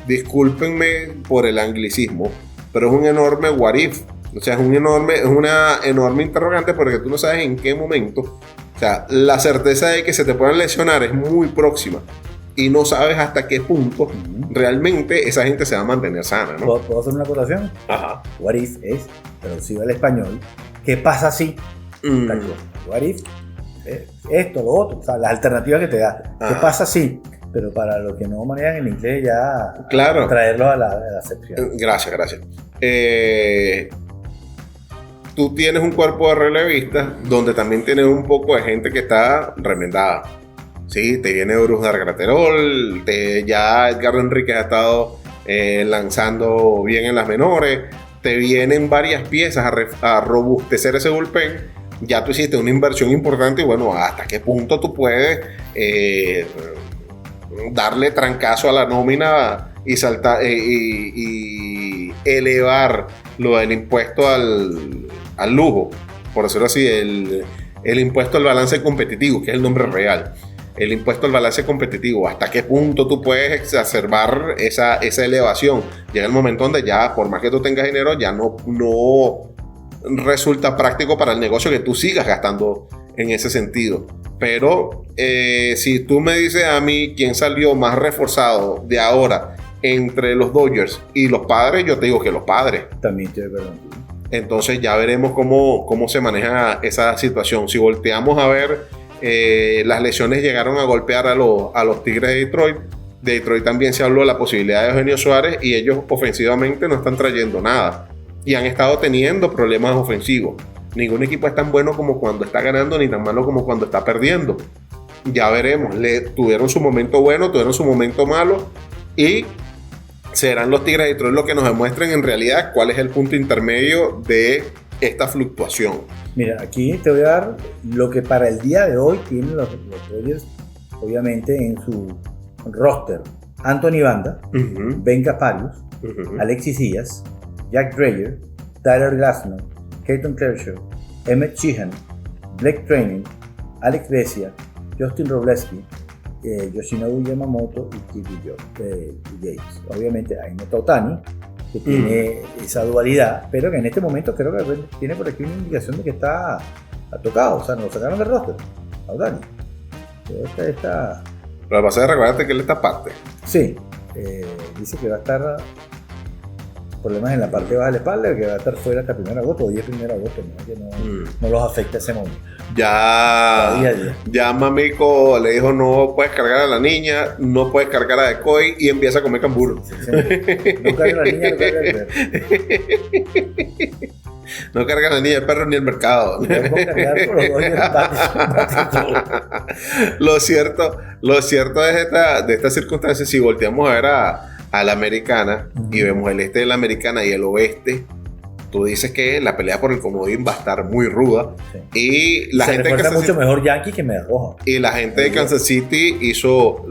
discúlpenme por el anglicismo, pero es un enorme what if. O sea, es una enorme interrogante, porque tú no sabes en qué momento. O sea, la certeza de que se te puedan lesionar es muy próxima. Y no sabes hasta qué punto realmente esa gente se va a mantener sana, ¿no? ¿Puedo hacer una acotación? Ajá. What if es, traducido al español, ¿qué pasa si? What if, esto, lo otro, o sea, las alternativas que te da. ¿Qué pasa si? Pero para los que no manejan el inglés ya, claro, traerlo a la acepción. Gracias. Tú tienes un cuerpo de relevistas donde también tienes un poco de gente que está remendada. Sí, te viene Brusdar Graterol, ya Edgar Enríquez ha estado lanzando bien en las menores, te vienen varias piezas a robustecer ese bullpen. Ya tú hiciste una inversión importante y bueno, ¿hasta qué punto tú puedes darle trancazo a la nómina y saltar y elevar lo del impuesto al lujo? Por decirlo así, el impuesto al balance competitivo, que es el nombre real. El impuesto al balance competitivo, ¿hasta qué punto tú puedes exacerbar esa elevación? Llega el momento donde ya, por más que tú tengas dinero, ya no resulta práctico para el negocio que tú sigas gastando en ese sentido. Pero si tú me dices a mí quién salió más reforzado de ahora entre los Dodgers y los Padres, yo te digo que los Padres. También estoy de acuerdo. Entonces ya veremos cómo se maneja esa situación. Si volteamos a ver, las lesiones llegaron a golpear a los Tigres de Detroit. De Detroit también se habló de la posibilidad de Eugenio Suárez y ellos ofensivamente no están trayendo nada y han estado teniendo problemas ofensivos. Ningún equipo es tan bueno como cuando está ganando ni tan malo como cuando está perdiendo. Ya veremos, tuvieron su momento bueno, tuvieron su momento malo y serán los Tigres de Detroit los que nos demuestren en realidad cuál es el punto intermedio de esta fluctuación. Mira, aquí te voy a dar lo que para el día de hoy tienen los Dodgers, obviamente en su roster: Anthony Banda, Ben Gasparius, Alexis Díaz, Jack Dreyer, Tyler Glasnow, Clayton Kershaw, Emmett Sheehan, Blake Treinen, Alex Vesia, Justin Robleski, Yoshinobu Yamamoto y Kirby Yates. Obviamente hay Nota Ohtani, que tiene esa dualidad, pero que en este momento creo que tiene por aquí una indicación de que está tocado, o sea, nos lo sacaron del roster a Ohtani. Está... Pero pasa de recordarte que él está aparte. Sí, dice que va a estar problemas en la parte baja de la espalda, que va a estar fuera hasta 1 de agosto, hoy es 1 de agosto, ¿no? Que no los afecta ese momento. Ya Mamico le dijo, no puedes cargar a la niña, no puedes cargar a Decoy, y empieza a comer cambur. Sí. No carga a la niña, no carga al perro. No carga a la niña, el perro ni el mercado. Lo cierto es de esta circunstancia, si volteamos a ver a la americana y vemos el este de la americana y el oeste, tú dices que la pelea por el comodín va a estar muy ruda. Sí. Y la gente recuerda mucho mejor Yankee que Media Roja. Y la gente de Kansas City hizo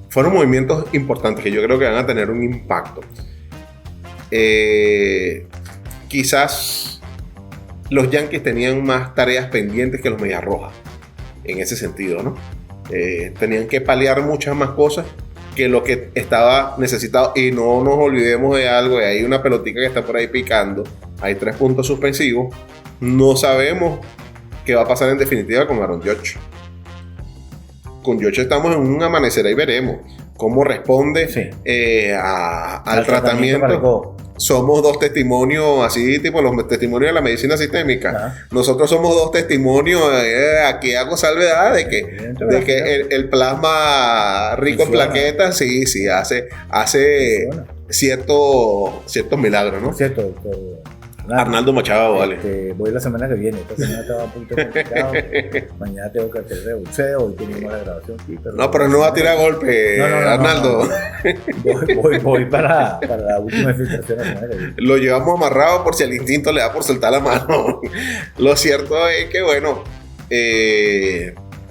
fueron movimientos importantes que yo creo que van a tener un impacto. Quizás los Yankees tenían más tareas pendientes que los Medias Rojas en ese sentido, ¿no? Tenían que paliar muchas más cosas que lo que estaba necesitado, y no nos olvidemos de algo, y hay una pelotica que está por ahí picando, hay 3 puntos suspensivos, no sabemos qué va a pasar en definitiva con Aaron Judge. Con Judge estamos en un amanecer, ahí veremos cómo responde al tratamiento. Somos 2 testimonios, así tipo los testimonios de la medicina sistémica. Nosotros somos 2 testimonios, aquí hago salvedad de que el plasma rico en plaquetas sí hace ciertos milagros, ¿no? Cierto, doctor Arnaldo Machado, vale. Voy la semana que viene. Esta semana estaba un poquito complicado. Mañana tengo que hacer de boxeo. Hoy tenemos la grabación aquí. Pero no va a tirar golpe, Arnaldo. Voy para la última filtración la semana que viene. Lo llevamos amarrado por si el instinto le da por soltar la mano. Lo cierto es que, bueno,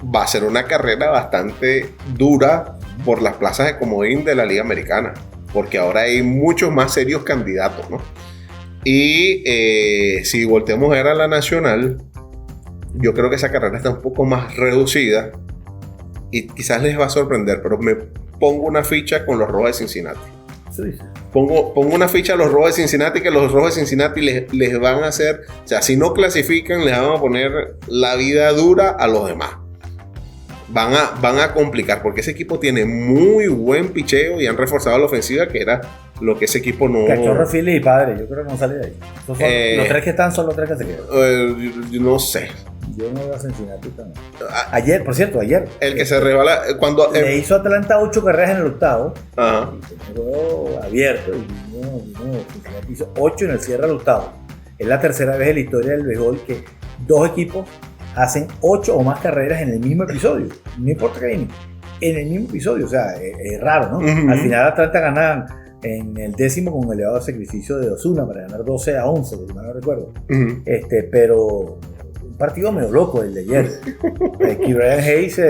va a ser una carrera bastante dura por las plazas de comodín de la Liga Americana. Porque ahora hay muchos más serios candidatos, ¿no? Y si volteamos a ver a la nacional, yo creo que esa carrera está un poco más reducida y quizás les va a sorprender, pero me pongo una ficha con los Rojos de Cincinnati. Sí. Pongo una ficha a los Rojos de Cincinnati, que los Rojos de Cincinnati les van a hacer, o sea, si no clasifican, les van a poner la vida dura a los demás. Van a complicar, porque ese equipo tiene muy buen picheo y han reforzado la ofensiva, que era lo que ese equipo no... Cachorro, Philly y Padre, yo creo que no sale de ahí. Los 3 que están son los 3 que se quedan. Yo no sé. Yo no veo a Cincinnati también. Ayer, por cierto, el que se rebala cuando... Le hizo Atlanta 8 carreras en el octavo. Ajá. Y tenía abierto. Y Cincinnati hizo 8 en el cierre del octavo. Es la tercera vez en la historia del béisbol que 2 equipos hacen 8 o más carreras en el mismo episodio. No importa que viene. En el mismo episodio. O sea, es raro, ¿no? Uh-huh. Al final Atlanta ganan en el 10º con un elevado sacrificio de Ozuna para ganar 12-11, si mal no recuerdo. Uh-huh. Pero un partido medio loco el de ayer. Aquí Brian Hayes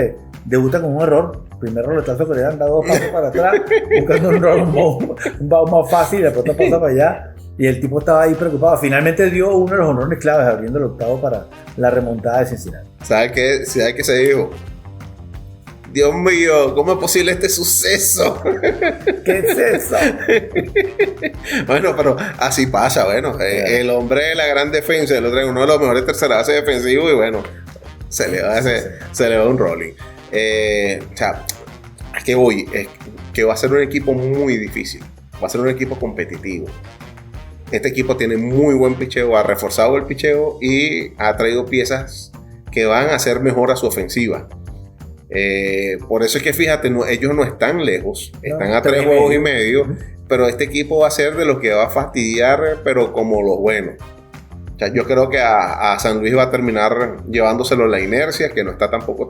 debuta con un error. Primer roletazo que le han dado 2 pasos para atrás, buscando un baúl más fácil, y de pronto pasa para allá. Y el tipo estaba ahí preocupado. Finalmente dio uno de los honrones claves, abriendo el octavo para la remontada de Cincinnati. ¿Sabes qué se dijo? Dios mío, ¿cómo es posible este suceso? ¿Qué es eso? Bueno, pero así pasa, bueno. El hombre de la gran defensa, el otro, uno de los mejores tercera base defensivos, y bueno, se le va un rolling. O sea, ¿a qué voy? Es que va a ser un equipo muy difícil. Va a ser un equipo competitivo. Este equipo tiene muy buen picheo, ha reforzado el picheo y ha traído piezas que van a hacer mejor a su ofensiva. Por eso es que fíjate, ellos no están lejos, están a 3 juegos y medio, pero este equipo va a ser de los que va a fastidiar, pero como los buenos. O sea, yo creo que a San Luis va a terminar llevándoselo la inercia, que no está tampoco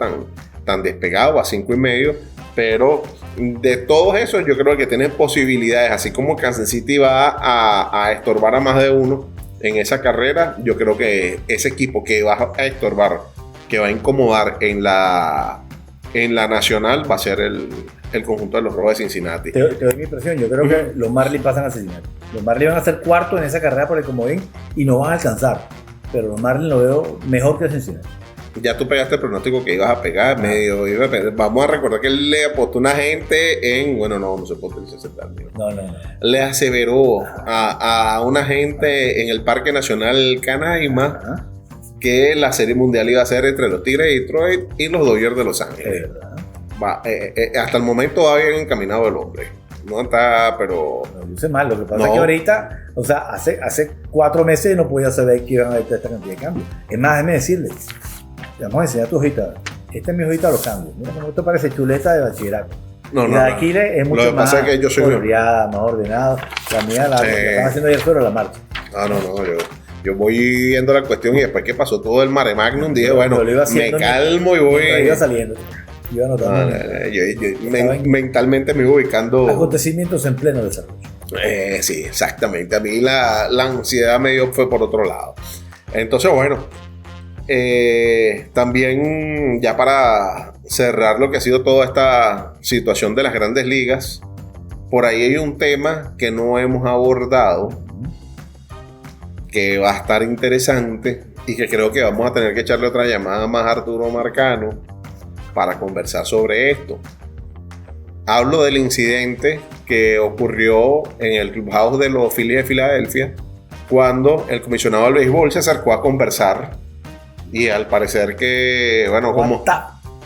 tan despegado, a 5 y medio, pero de todos esos yo creo que tienen posibilidades, así como Kansas City va a estorbar a más de uno en esa carrera. Yo creo que ese equipo que va a estorbar, que va a incomodar en la nacional, va a ser el conjunto de los Rojos de Cincinnati. Te doy mi impresión, yo creo que los Marlins pasan a Cincinnati. Los Marlins van a ser cuarto en esa carrera por el comodín y no van a alcanzar, pero los Marlins lo veo mejor que Cincinnati. Ya tú pegaste el pronóstico que ibas a pegar, vamos a recordar que él le apostó a una gente en... Bueno, no se puede utilizar ese término. No. Le aseveró a una gente en el Parque Nacional Canaima que la Serie Mundial iba a ser entre los Tigres de Detroit y los Dodgers de Los Ángeles. Hasta el momento va bien encaminado el hombre. no está, pero... No luce mal, lo que pasa es que ahorita, o sea, hace 4 meses no podía saber que iban a haber esta cantidad de cambios. Es más, déjame decirle, te vamos a enseñar a tu hojita. Esta es mi hojita de los cambios. Mira cómo esto parece chuleta de bachillerato. No, la de Aquiles es mucho más coloreada, más ordenada. La mía la están haciendo ayer sobre la marcha. Yo voy viendo la cuestión y después que pasó todo el mare magnum, dije, bueno, me calmo y voy... Iba saliendo. Iba anotando. Mentalmente me iba ubicando... Acontecimientos en pleno desarrollo. Sí, exactamente. A mí la ansiedad me dio fue por otro lado. Entonces, bueno, también ya para cerrar lo que ha sido toda esta situación de las grandes ligas, por ahí hay un tema que no hemos abordado, que va a estar interesante y que creo que vamos a tener que echarle otra llamada más a Arturo Marcano para conversar sobre esto. Hablo del incidente que ocurrió en el clubhouse de los Phillies de Filadelfia cuando el comisionado del béisbol se acercó a conversar y al parecer que, bueno,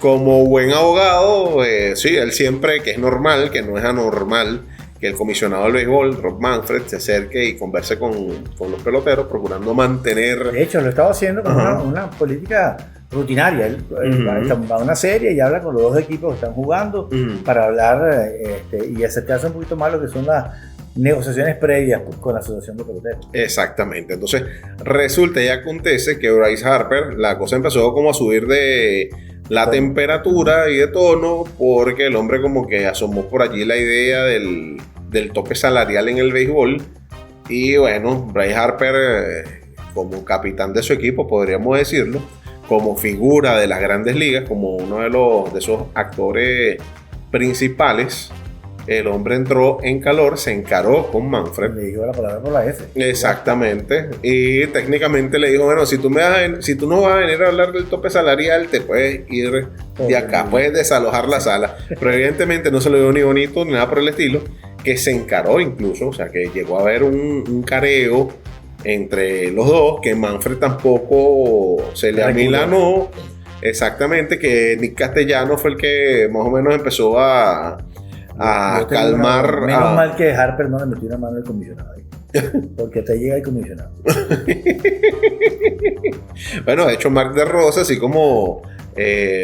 como buen abogado, sí, él siempre, que es normal, que no es anormal, que el comisionado del béisbol, Rob Manfred, se acerque y converse con los peloteros, procurando mantener... De hecho, lo estaba haciendo con una política rutinaria. Él va a una serie y habla con los dos equipos que están jugando para hablar y acercarse un poquito más a lo que son las negociaciones previas con la asociación de peloteros. Exactamente. Entonces, resulta y acontece que Bryce Harper, la cosa empezó como a subir de la temperatura y de tono, porque el hombre como que asomó por allí la idea del tope salarial en el béisbol. Y bueno, Bryce Harper, como capitán de su equipo, podríamos decirlo, como figura de las grandes ligas, como uno de esos actores principales, el hombre entró en calor, se encaró con Manfred. Le dijo la palabra por la F. Exactamente. Y técnicamente le dijo, bueno, si tú no vas a venir a hablar del tope salarial, te puedes ir de acá, puedes desalojar la sala. Pero evidentemente no se lo dio ni bonito ni nada por el estilo, que se encaró incluso, o sea, que llegó a haber un careo entre los dos, que Manfred tampoco se le amilanó. Exactamente, que Nick Castellano fue el que más o menos empezó a calmar. Menos mal que Harper no le metió una mano al comisionado ahí, porque hasta llega el comisionado. Bueno, de hecho, Mark de Rosa, así como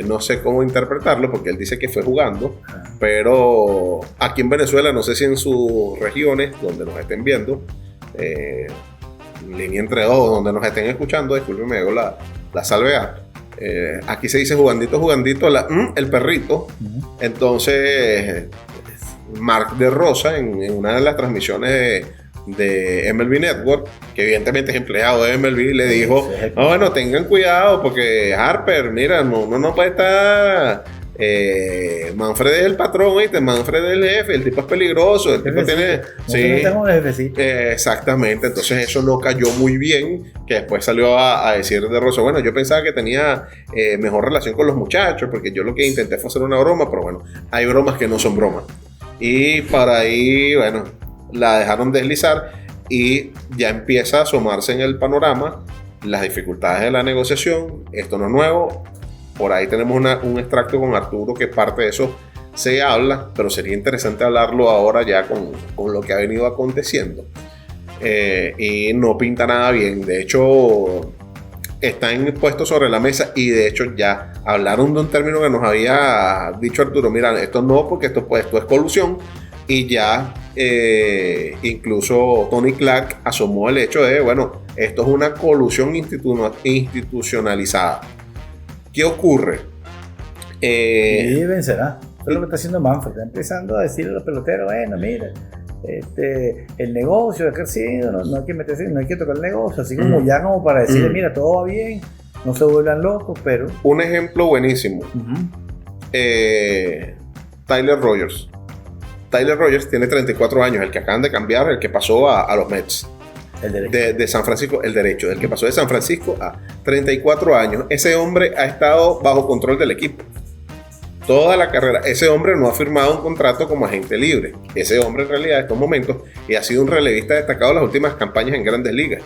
no sé cómo interpretarlo, porque él dice que fue jugando, pero aquí en Venezuela, no sé si en sus regiones donde nos estén viendo, línea entre dos, donde nos estén escuchando, discúlpenme, hago la salvedad. Aquí se dice jugandito, el perrito. Entonces, Mark de Rosa, en una de las transmisiones de MLB Network, que evidentemente es empleado de MLB, le dijo, bueno, tengan cuidado porque Harper, mira, no puede estar... Manfred es el patrón, ¿viste? Manfred es el jefe, el tipo es peligroso, el tipo tiene... Exactamente, entonces eso no cayó muy bien, que después salió a decir de Rosa, bueno, yo pensaba que tenía mejor relación con los muchachos, porque yo lo que intenté fue hacer una broma, pero bueno, hay bromas que no son bromas. Y para ahí, bueno, la dejaron deslizar y ya empieza a asomarse en el panorama las dificultades de la negociación. Esto no es nuevo. Por ahí tenemos un extracto con Arturo que parte de eso se habla, pero sería interesante hablarlo ahora ya con lo que ha venido aconteciendo. Y no pinta nada bien. De hecho, están puestos sobre la mesa y de hecho ya hablaron de un término que nos había dicho Arturo. Mira, esto no, porque esto es colusión. Y ya incluso Tony Clark asomó el hecho de, bueno, esto es una colusión institucionalizada. ¿Qué ocurre? Y vencerá. Eso es lo que está haciendo Manfred. Está empezando a decirle a los peloteros, bueno, mira, el negocio ha crecido, no hay que meterse, no hay que tocar el negocio, así como ya como para decirle, mira, todo va bien, no se vuelvan locos, pero... Un ejemplo buenísimo. Tyler Rogers. Tyler Rogers tiene 34 años, el que acaban de cambiar, el que pasó a los Mets. De San Francisco, el derecho, el que pasó de San Francisco a 34 años. Ese hombre ha estado bajo control del equipo toda la carrera. Ese hombre no ha firmado un contrato como agente libre. Ese hombre en realidad en estos momentos ha sido un relevista destacado en las últimas campañas en Grandes Ligas.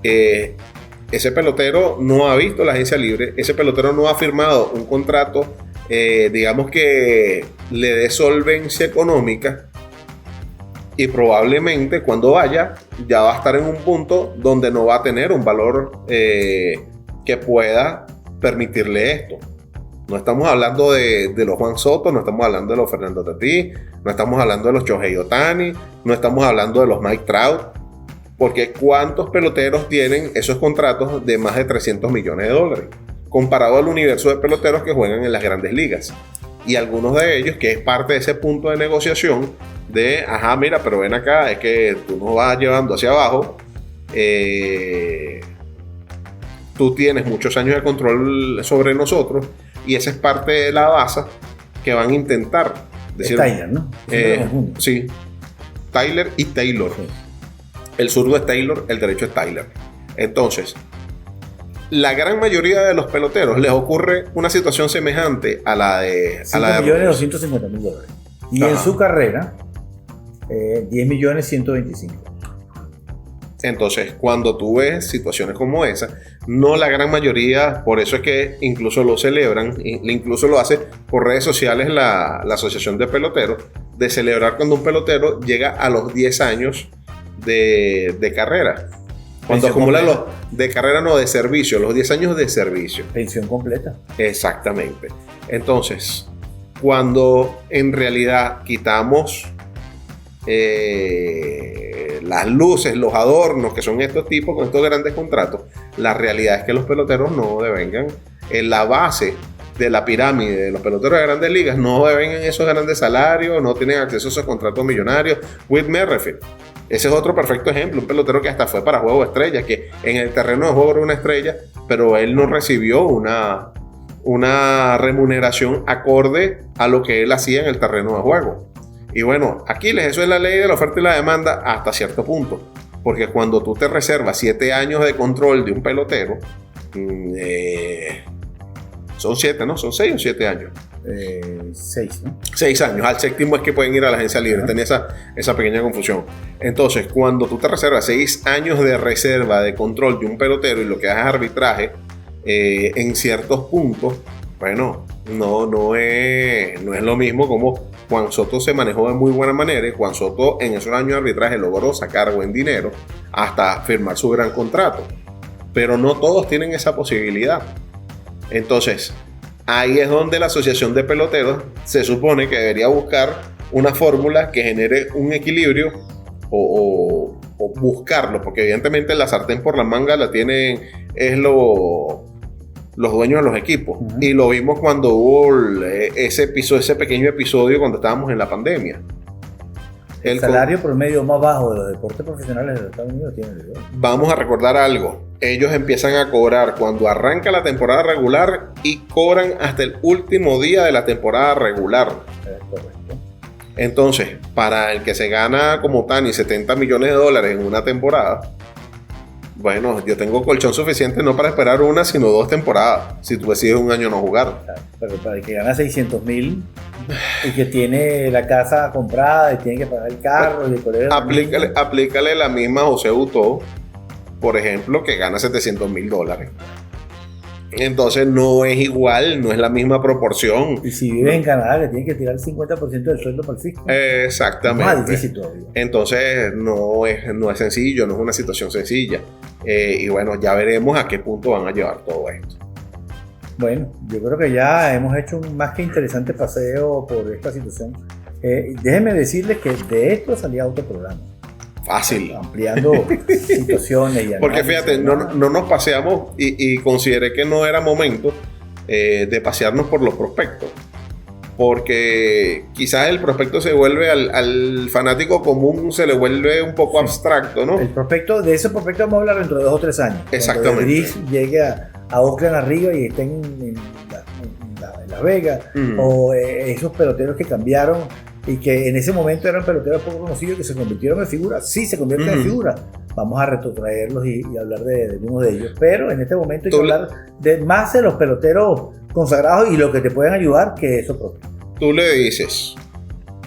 Ese pelotero no ha visto la agencia libre. Ese pelotero no ha firmado un contrato digamos que le dé solvencia económica Y probablemente cuando vaya ya va a estar en un punto donde no va a tener un valor que pueda permitirle esto. No estamos hablando de los Juan Soto, no estamos hablando de los Fernando Tatís, no estamos hablando de los Shohei Ohtani, no estamos hablando de los Mike Trout, porque ¿cuántos peloteros tienen esos contratos de más de $300 millones comparado al universo de peloteros que juegan en las grandes ligas? Y algunos de ellos, que es parte de ese punto de negociación de, ajá, mira, pero ven acá, es que tú nos vas llevando hacia abajo, tú tienes muchos años de control sobre nosotros, y esa es parte de la base que van a intentar decir. Tyler, ¿no? Sí, Tyler y Taylor. Sí. El zurdo es Taylor, el derecho es Tyler. Entonces, la gran mayoría de los peloteros les ocurre una situación semejante a la de... $5.250.000. Y en su carrera, $10.125.000. Entonces, cuando tú ves situaciones como esa, no la gran mayoría, por eso es que incluso lo celebran, incluso lo hace por redes sociales la Asociación de Peloteros, de celebrar cuando un pelotero llega a los 10 años de carrera. Cuando acumula los de carrera, no de servicio, los 10 años de servicio. Pensión completa. Exactamente. Entonces, cuando en realidad quitamos las luces, los adornos que son estos tipos con estos grandes contratos, la realidad es que los peloteros no devengan en la base de la pirámide de los peloteros de grandes ligas, no devengan esos grandes salarios, no tienen acceso a esos contratos millonarios. Whit Merrifield, ese es otro perfecto ejemplo, un pelotero que hasta fue para juego de estrella, que en el terreno de juego era una estrella, pero él no recibió una remuneración acorde a lo que él hacía en el terreno de juego. Y bueno, Aquiles, eso es la ley de la oferta y la demanda hasta cierto punto, porque cuando tú te reservas 7 años de control de un pelotero, son 7, ¿no? Son 6 o 7 años. 6, ¿no? 6 años. Al séptimo es que pueden ir a la agencia libre. Tenía esa pequeña confusión. Entonces, cuando tú te reservas 6 años de reserva de control de un pelotero y lo que haces es arbitraje, en ciertos puntos, bueno, no es lo mismo como Juan Soto se manejó de muy buena manera, y Juan Soto en esos años de arbitraje logró sacar buen dinero hasta firmar su gran contrato. Pero no todos tienen esa posibilidad. Entonces, ahí es donde la Asociación de Peloteros se supone que debería buscar una fórmula que genere un equilibrio o buscarlo, porque evidentemente la sartén por la manga la tienen los dueños de los equipos. Uh-huh. Y lo vimos cuando hubo ese pequeño episodio cuando estábamos en la pandemia. El salario promedio más bajo de los deportes profesionales de los Estados Unidos tiene. Vamos a recordar algo. Ellos empiezan a cobrar cuando arranca la temporada regular y cobran hasta el último día de la temporada regular. Correcto. Entonces, para el que se gana como Ohtani $70 millones en una temporada, bueno, yo tengo colchón suficiente no para esperar una, sino 2 temporadas, si tú decides un año no jugar. Pero para el que gana $600,000 y que tiene la casa comprada y tiene que pagar el carro y el colegio. Aplícale la misma a José Butó, por ejemplo, que gana $700,000. Entonces no es igual, no es la misma proporción. Y si vives en Canadá, que tienes que tirar el 50% del sueldo para el fisco. Exactamente. Es más difícil todavía. Entonces no es sencillo, no es una situación sencilla. Y bueno, ya veremos a qué punto van a llevar todo esto. Bueno, yo creo que ya hemos hecho un más que interesante paseo por esta situación. Déjenme decirles que de esto salía otro programa. Fácil. Ampliando situaciones y porque fíjate, no nos paseamos y consideré que no era momento de pasearnos por los prospectos. Porque quizás el prospecto se vuelve al fanático común, se le vuelve un poco abstracto, ¿no? De ese prospecto vamos a hablar dentro de 2 o 3 años. Exactamente. Cuando Gris llegue a Oakland arriba y esté en Las Vegas, o esos peloteros que cambiaron y que en ese momento eran peloteros poco conocidos que se convirtieron en figuras. Sí, se convierten en figuras. Vamos a retrotraerlos y hablar de uno de ellos. Pero en este momento hay que hablar más de los peloteros consagrados y lo que te pueden ayudar que eso propio. Tú le dices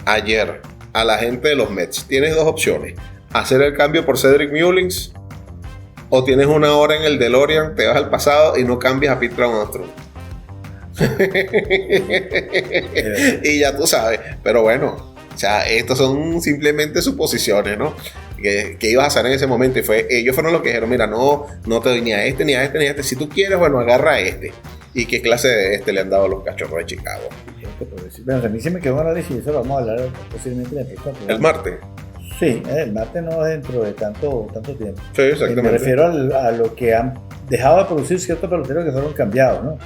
ayer a la gente de los Mets, tienes 2 opciones: hacer el cambio por Cedric Mullins, o tienes una hora en el DeLorean, te vas al pasado y no cambias a Pete Crow. Y ya tú sabes. Pero bueno, O sea, estos son simplemente suposiciones, ¿no? Que ibas a hacer en ese momento. Y ellos fueron los que dijeron, mira, no te doy ni a este, ni a este, ni a este. Si tú quieres, bueno, agarra a este. ¿Y qué clase de le han dado a los Cachorros de Chicago? Bueno, a mí se me quedó un análisis y eso lo vamos a hablar posiblemente en el próximo programa. ¿El martes? Sí, el martes no dentro de tanto tiempo. Sí, exactamente. Me refiero a lo que han dejado de producir ciertos peloteros que fueron cambiados, ¿no?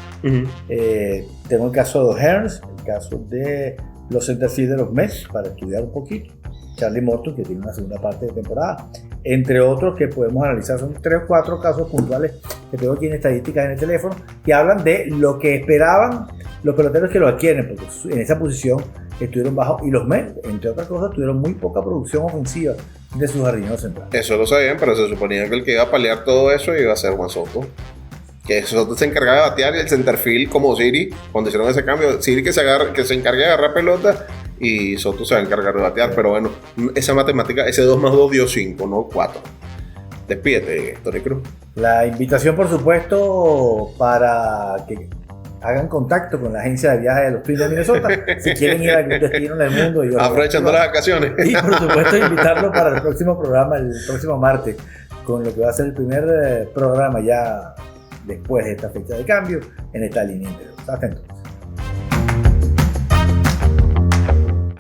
Tengo el caso de Hearns, el caso de los centerfield de los Mets, para estudiar un poquito. Charlie Morton, que tiene una segunda parte de temporada, entre otros que podemos analizar. Son 3 o 4 casos puntuales que tengo aquí en estadísticas en el teléfono, que hablan de lo que esperaban los peloteros que lo adquieren, porque en esa posición estuvieron bajos, y los Mets, entre otras cosas, tuvieron muy poca producción ofensiva de sus jardineros centrales. Eso lo sabían, pero se suponía que el que iba a paliar todo eso iba a ser Juan Soto. Que Soto se encargaba de batear, y el centerfield como Siri, cuando hicieron ese cambio, Siri que se encargue de agarrar pelota y Soto se va a encargar de batear. Pero bueno, esa matemática, ese 2 más 2 dio 5, no 4. Despídete, Tony Cruz. La invitación, por supuesto, para que hagan contacto con la agencia de viajes de los Twins de Minnesota si quieren ir a algún destino en el mundo. Aprovechando las vacaciones. Y por supuesto invitarlos para el próximo programa, el próximo martes, con lo que va a ser el primer programa ya después de esta fecha de cambio en esta línea interior. Hasta entonces.